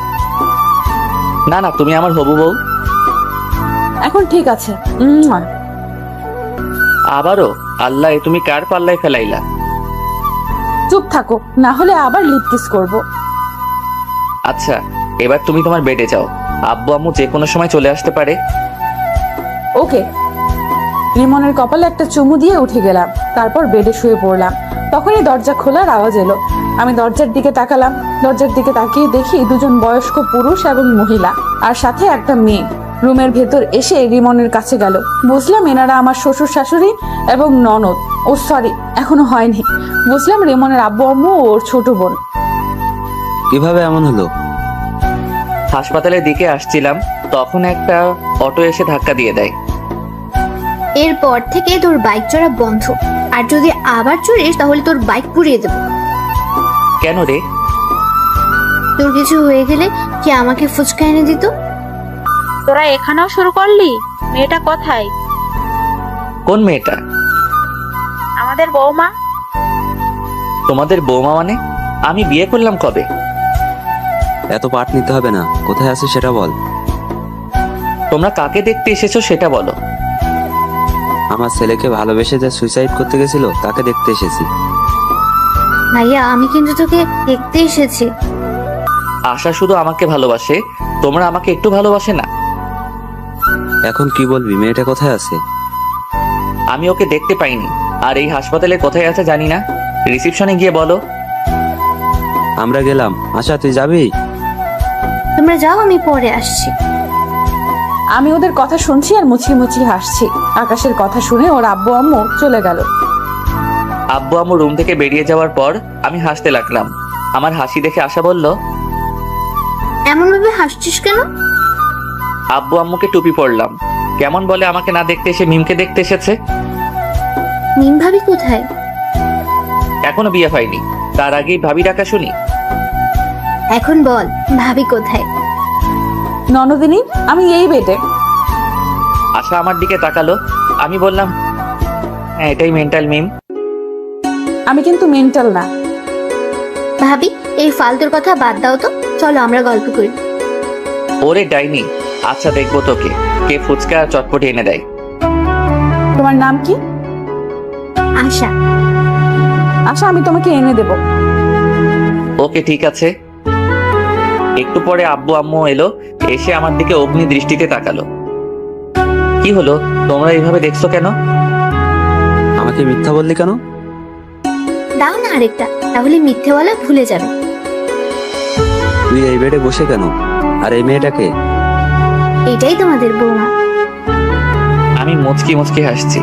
না না, তুমি আমার হবু বউ। এখন ঠিক আছে। আবারও? আল্লাহ, এ তুমি কার পাল্লায় ফেলাইলা? চুপ থাকো, না হলে আবার লিপ কিস করবো। আচ্ছা, এবার তুমি তোমার বেডে যাও। আব্বু আম্মু যে কোনো সময় চলে আসতে পারে। ওকে। রিমনের কপালে একটা চুমু দিয়ে উঠে গেলাম, তারপর বেডে শুয়ে পড়লাম। তখনই দরজা খোলার আওয়াজ এলো। আমি দরজার দিকে তাকালাম। দরজার দিকে তাকিয়ে দেখি দুজন বয়স্ক পুরুষ এবং মহিলা, আর সাথে একটা মেয়ে রুমের ভেতর এসে রিমনের কাছে গেল। বুঝলাম এনারা আমার শ্বশুর শাশুড়ি এবং ননদ। ও সরি, এখনো হয়নি। বুঝলাম রিমনের আব্বু আম্মু ও ওর ছোট বোন। কিভাবে এমন হলো? হাসপাতালের দিকে আসছিলাম, তখন একটা অটো এসে ধাক্কা দিয়ে দেয়। এরপর থেকে তোর বাইক চড়া বন্ধ, আর যদি আবার চড়িস তাহলে তোর বাইক পুড়িয়ে দেবো। কেন রে? তোর কিছু হয়ে গেলে কি আমাকে ফুচকা এনে দিত? তোরা এখানেও শুরু করলি? মেয়েটা কোথায়? কোন মেয়েটা? আমাদের বৌমা। তোমাদের বৌমা মানে? আমি বিয়ে করলাম কবে? এত পাঠ নিতে হবে না, কোথায় আছে সেটা বল। তোমরা কাকে দেখতে এসেছো সেটা বলো। আমার ছেলেকে ভালোবেসে যে সুইসাইড করতে গেছিল তাকে দেখতে এসেছি। ভাইয়া, আমি কিন্তু তোকে দেখতে এসেছি। আশা শুধু আমাকে ভালোবাসে, তোমরা আমাকে একটু ভালোবাসে না? এখন কি বলবি? মেয়েটা কোথায় আছে? আমি ওকে দেখতে পাইনি, আর এই হাসপাতালে কোথায় আছে জানি না। রিসেপশনে গিয়ে বলো। আমরা গেলাম। আশা, তুই যাবি? তোমরা যাও, আমি পরে আসছি। আমি ওদের কথা শুনছি আর মুচকি মুচকি হাসছি। আকাশের কথা শুনে ওর আব্বু আম্মু চলে গেল। আব্বু আম্মু রুম থেকে বেরিয়ে যাওয়ার পর আমি হাসতে লাগলাম। আমার হাসি দেখে আশা বলল, এমন ভাবে হাসছিস কেন? আব্বু আম্মুকে টুপি পরলাম। কেমন বলে আমাকে না দেখতে এসে মিমকে দেখতে এসেছে। মিম ভাবি কোথায়? এখনো বিয়ে হয়নি, তার আগেই ভাবি ডাকা শুনি। এখন বল, ভাবি কোথায়? ননদিনী, আমি এই বেডে। আশা আমার দিকে তাকালো। আমি বললাম, হ্যাঁ, এটাই মেন্টাল মিম। আমি কিন্তু মেন্টাল না। ভাবি, এই ফালতুর কথা বাদ দাও তো, চলো আমরা গল্প করি। ওরে ডাইনি, আচ্ছা দেখবো তোকে কে ফুচকা আর চটপটি এনে দেয়। তোমার নাম কি? আশা। আচ্ছা, আমি তোমাকে এনে দেব। ওকে, ঠিক আছে। একটু পরে আব্বু আম্মু এলো, এসে আমার দিকে অগ্নি দৃষ্টিতে তাকালো। কি হলো, তোমরা এইভাবে দেখছো কেন? আমাকে মিথ্যা বললি কেন? দাও না আরেকটা, তাহলে মিথ্যে বলা ভুলে যাবে। তুই এই বেডে বসে কেন? আর এই মেয়েটাকে? এটাই তোমাদের বৌমা। আমি মুচকি মুচকি হাসছি।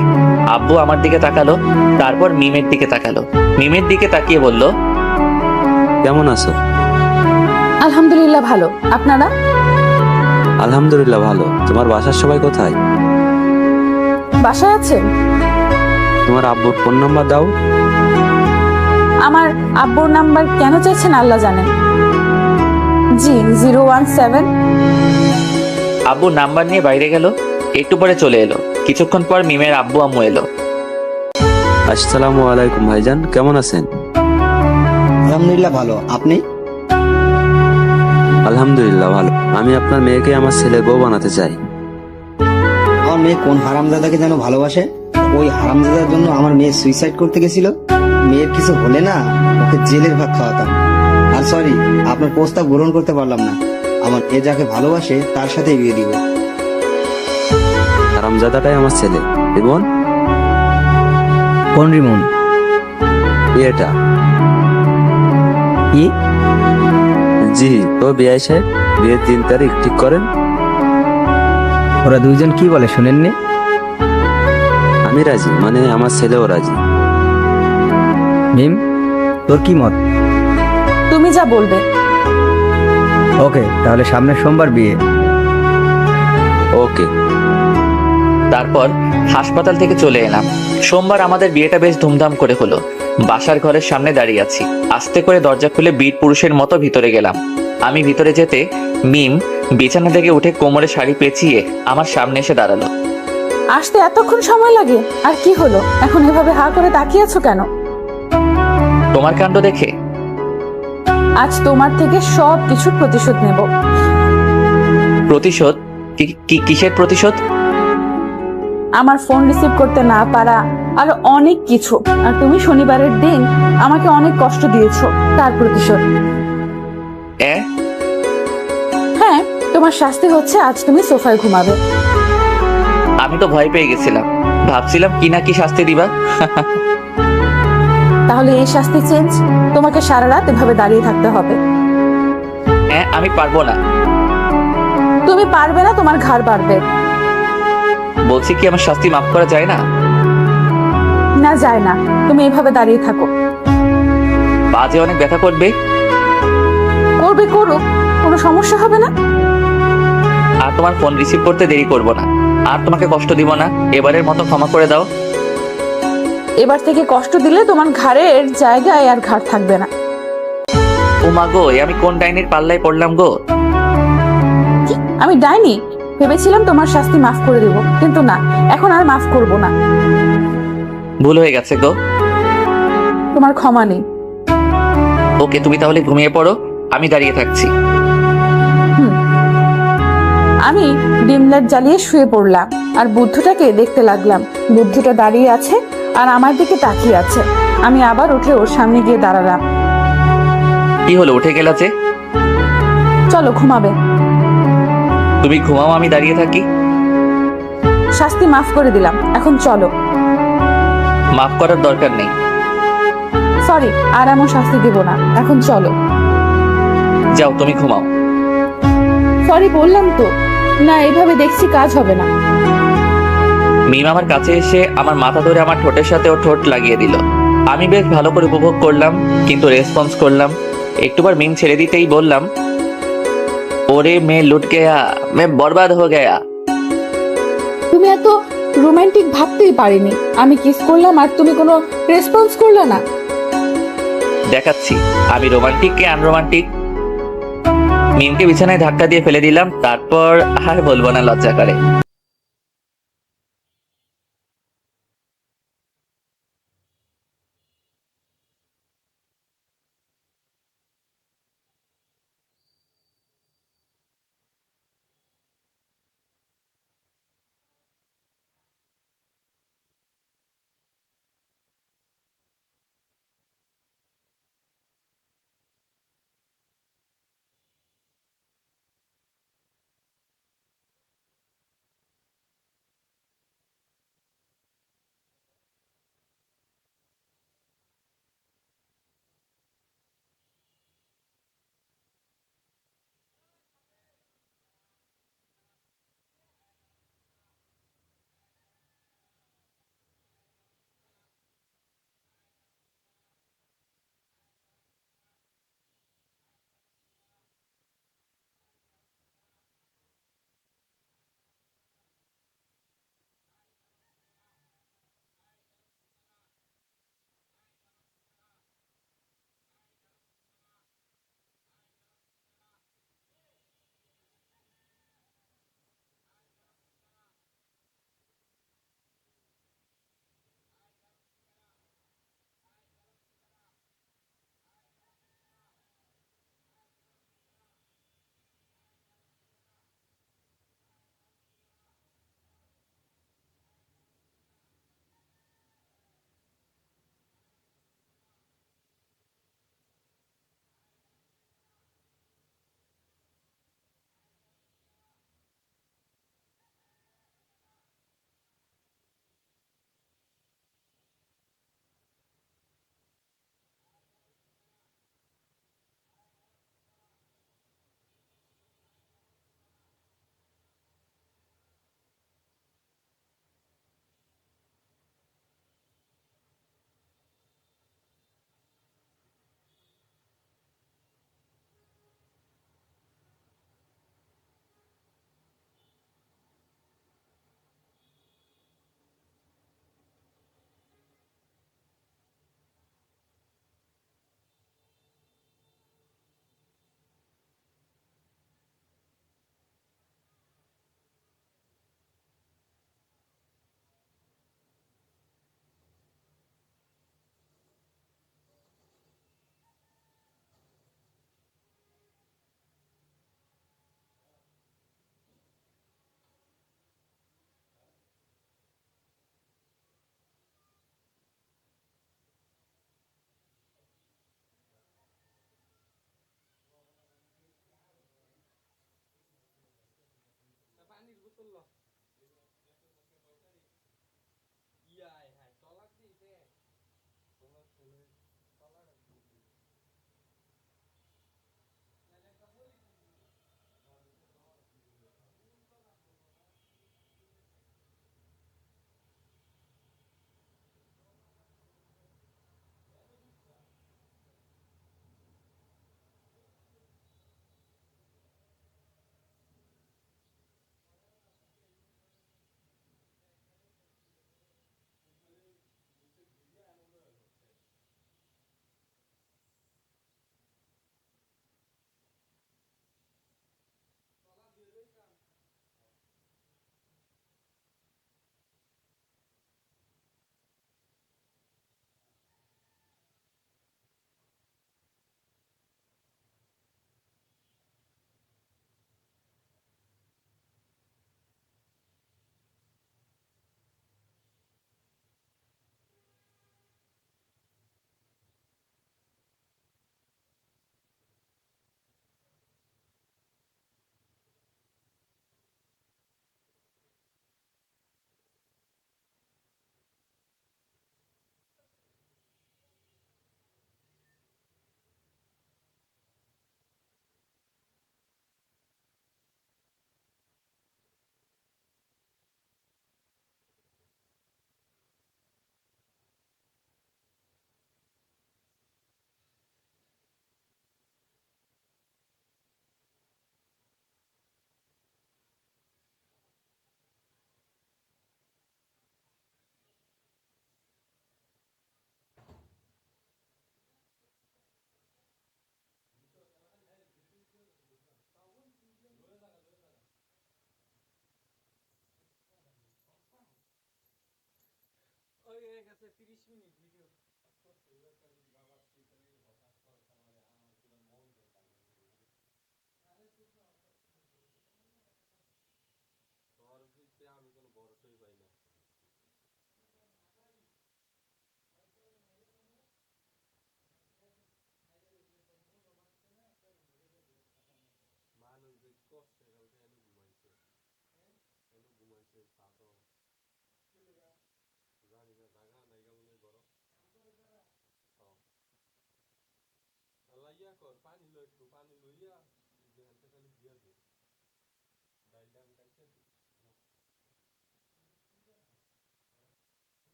আব্বু আমার দিকে তাকালো, তারপর মিমের দিকে তাকালো। মিমের দিকে তাকিয়ে বলল, কেমন আছো? আলহামদুলিল্লাহ ভালো। আপনারা? আলহামদুলিল্লাহ ভালো। তোমার বাসার সবাই কোথায়? বাসায় আছেন? তোমার আব্বুর ফোন নাম্বার দাও। আমার আব্বুর নাম্বার কেন চাইছেন আল্লাহ জানেন। জি, 017। আব্বু নাম্বার নিয়ে বাইরে গেল। একটু পরে চলে এলো। কিছুক্ষণ পর মিমের আব্বু আম্মু এলো। আসসালামু আলাইকুম ভাইজান, কেমন আছেন? আলহামদুলিল্লাহ ভালো। আপনি? আলহামদুলিল্লাহ ভালো। আমি আপনার মেয়েকে আমার ছেলের বউ বানাতে চাই। আমার মেয়ে কোন হারামজাদাকে যেন ভালোবাসে, ওই হারামজাদার জন্য আমার মেয়ে সুইসাইড করতে গেছিল। মেয়ের কিছু হলে না ওকে জেলের ভাত খাওয়াতাম। আর সরি, আপনার প্রস্তাব গ্রহণ করতে পারলাম না। আমার এ যাকে ভালোবাসে তার সাথে বিয়ে দিব। হারামজাদাটাই আমার ছেলে। রিমন, কোন রিমন? এটা কি? জি, তো বিআই সাহেব বিয়ের দিন তারিখ ঠিক করেন। ওরা দুইজন কি বলে শুনেননি? আমি রাজি, মানে আমার ছেলেও রাজি। মিম, তোর কি মত? তুমি যা বলবে। ওকে, তাহলে সামনের সোমবার বিয়ে। ওকে। তারপর হাসপাতাল থেকে চলে এলাম। সোমবার আমাদের বিয়েটা বেশ ধুমধাম করে হলো। বাসার ঘরের সামনে দাঁড়িয়ে আছি। আস্তে করে দরজা খুলে বীর পুরুষের মতো ভিতরে গেলাম। আমি ভিতরে যেতে মিম বিছানা থেকে উঠে কোমরে শাড়ি পেঁচিয়ে আমার সামনে এসে দাঁড়ালো। আসতে এতক্ষণ সময় লাগে? আর কি হলো, এখন এভাবে হা করে তাকিয়ে আছো কেন? তোমার কাণ্ড দেখে আজ তোমার থেকে সব কিছুর প্রতিশোধ নেব। প্রতিশোধ? কিসের প্রতিশোধ? আমার ফোন রিসিভ করতে না পারা, আরো অনেক কিছু। আর তুমি শনিবারের দিন আমাকে অনেক কষ্ট দিয়েছো, তার প্রতিশোধ। হ্যাঁ, তোমার শাস্তি হচ্ছে আজ তুমি সোফায় ঘুমাবে। আমি তো ভয় পেয়ে গেছিলাম, ভাবছিলাম কি না কি শাস্তি দিবা। তাহলে এই শাস্তি চেঞ্জ, তোমাকে সারা রাত এভাবে দাঁড়িয়ে থাকতে হবে। আমি পারবো না। তুমি পারবে না, তোমার ঘাড় বাড়বে। বলছি কি আমার শাস্তি মাফ করা যায় না? না, যায় না। তুমি এভাবে দাঁড়িয়ে থাকো। বাজে অনেক ব্যথা করবে। করবে, করুক, কোনো সমস্যা হবে না। আর তোমার ফোন রিসিভ করতে দেরি করব না। আর তোমাকে কষ্ট দিব না। এবারের মতো ক্ষমা করে দাও। এবার থেকে কষ্ট দিলে তোমার ঘাড়ের জায়গায় আর ঘাড় থাকবে না। ও মা গো, আমি কোন ডাইনির পাল্লায় পড়লাম গো? কি? আমি ডাইনি? ভেবেছিলাম তোমার শাস্তি মাফ করে দেব, কিন্তু না, এখন আর মাফ করব না। ভুল হয়ে গেছে গো। তোমার ক্ষমা নেই। ওকে, তুমি তাহলে ঘুমিয়ে পড়ো, আমি দাঁড়িয়ে থাকছি। আমি ডিম লাইট জ্বালিয়ে শুয়ে পড়লাম আর বুদ্ধটাকে দেখতে লাগলাম। বুদ্ধটা দাঁড়িয়ে আছে আর আমার দিকে তাকিয়ে আছে। আমি আবার উঠে ওর সামনে গিয়ে দাঁড়ালাম। কি হলো, উঠে গেলা যে? চলো, ঘুমাবে। তুমি ঘুমাও, আমি দাঁড়িয়ে থাকি। শাস্তি মাফ করে দিলাম, এখন চলো। মাফ করার দরকার নেই। সরি, আর এমন শাস্তি দেব না, এখন চলো। যাও, তুমি ঘুমাও। সরি বললাম তো। না, এভাবে দেখছি কাজ হবে না। মিম আমার কাছে এসে আমার মাথা ধরে আমার ঠোঁটের সাথে ওর ঠোঁট লাগিয়ে দিল। আমি বেশ ভালো করে উপভোগ করলাম, কিন্তু রেসপন্স করলাম। একটুবার মিম ছেড়ে দিতেই বললাম, ওরে মে লুট গয়া, মে বরবাদ হো গয়া। তুমি এত রোমান্টিক ভাবতেই পারিনি। আমি কিস করলাম আর তুমি কোনো রেসপন্স করলে না। দেখাচ্ছি আমি রোমান্টিক কে আনরোমান্টিক। মিমকে বিছানায় ধাক্কা দিয়ে ফেলে দিলাম, তারপর আর বলবো না, লজ্জা করে।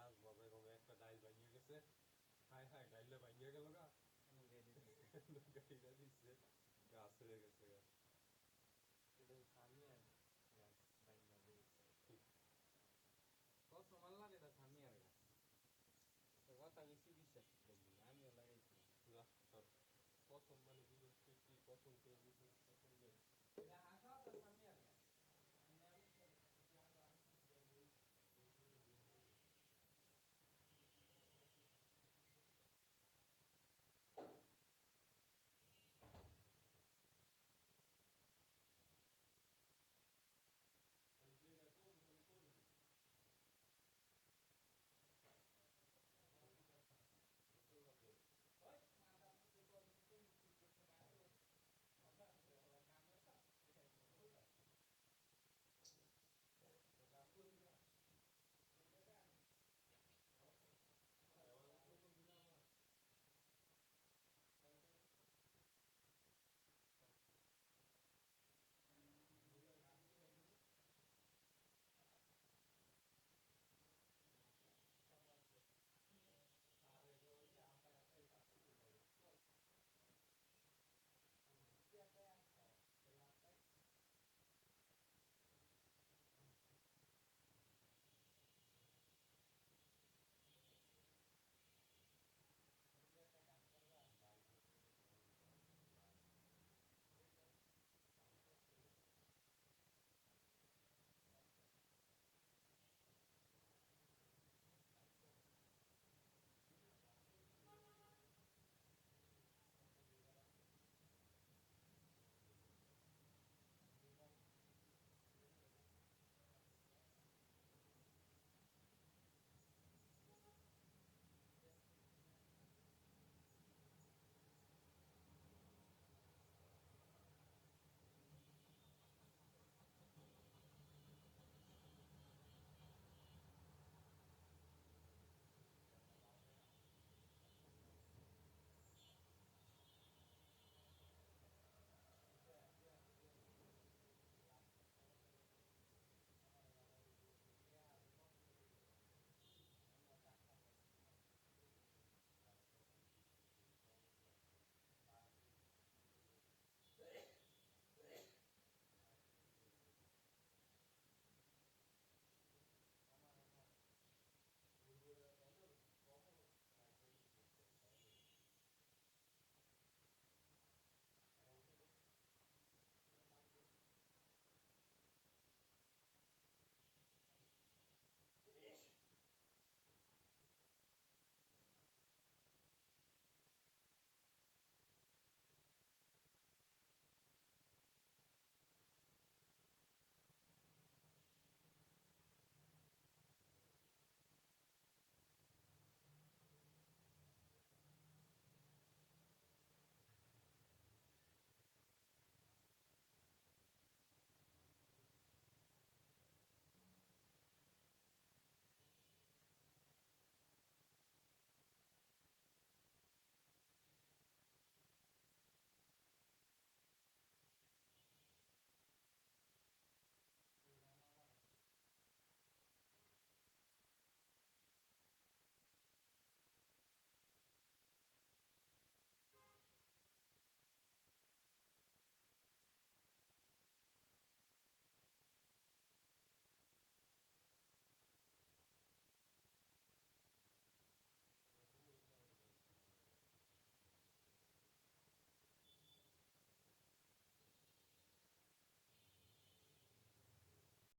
গাছ বাবা এরকম একটা ডাইল ভাঙিয়ে গেছে, হায় হায় ডাইলটা ভাঙিয়ে গেল গা, গাড়িটা দিচ্ছে, গাছ হয়ে গেছে গা। কত মাল লাগে এটা থামি আর গাছ কথা বেশি বিশ্বাস করবি না, আমিও লাগাইছি প্রথম মানে কি পছন্দ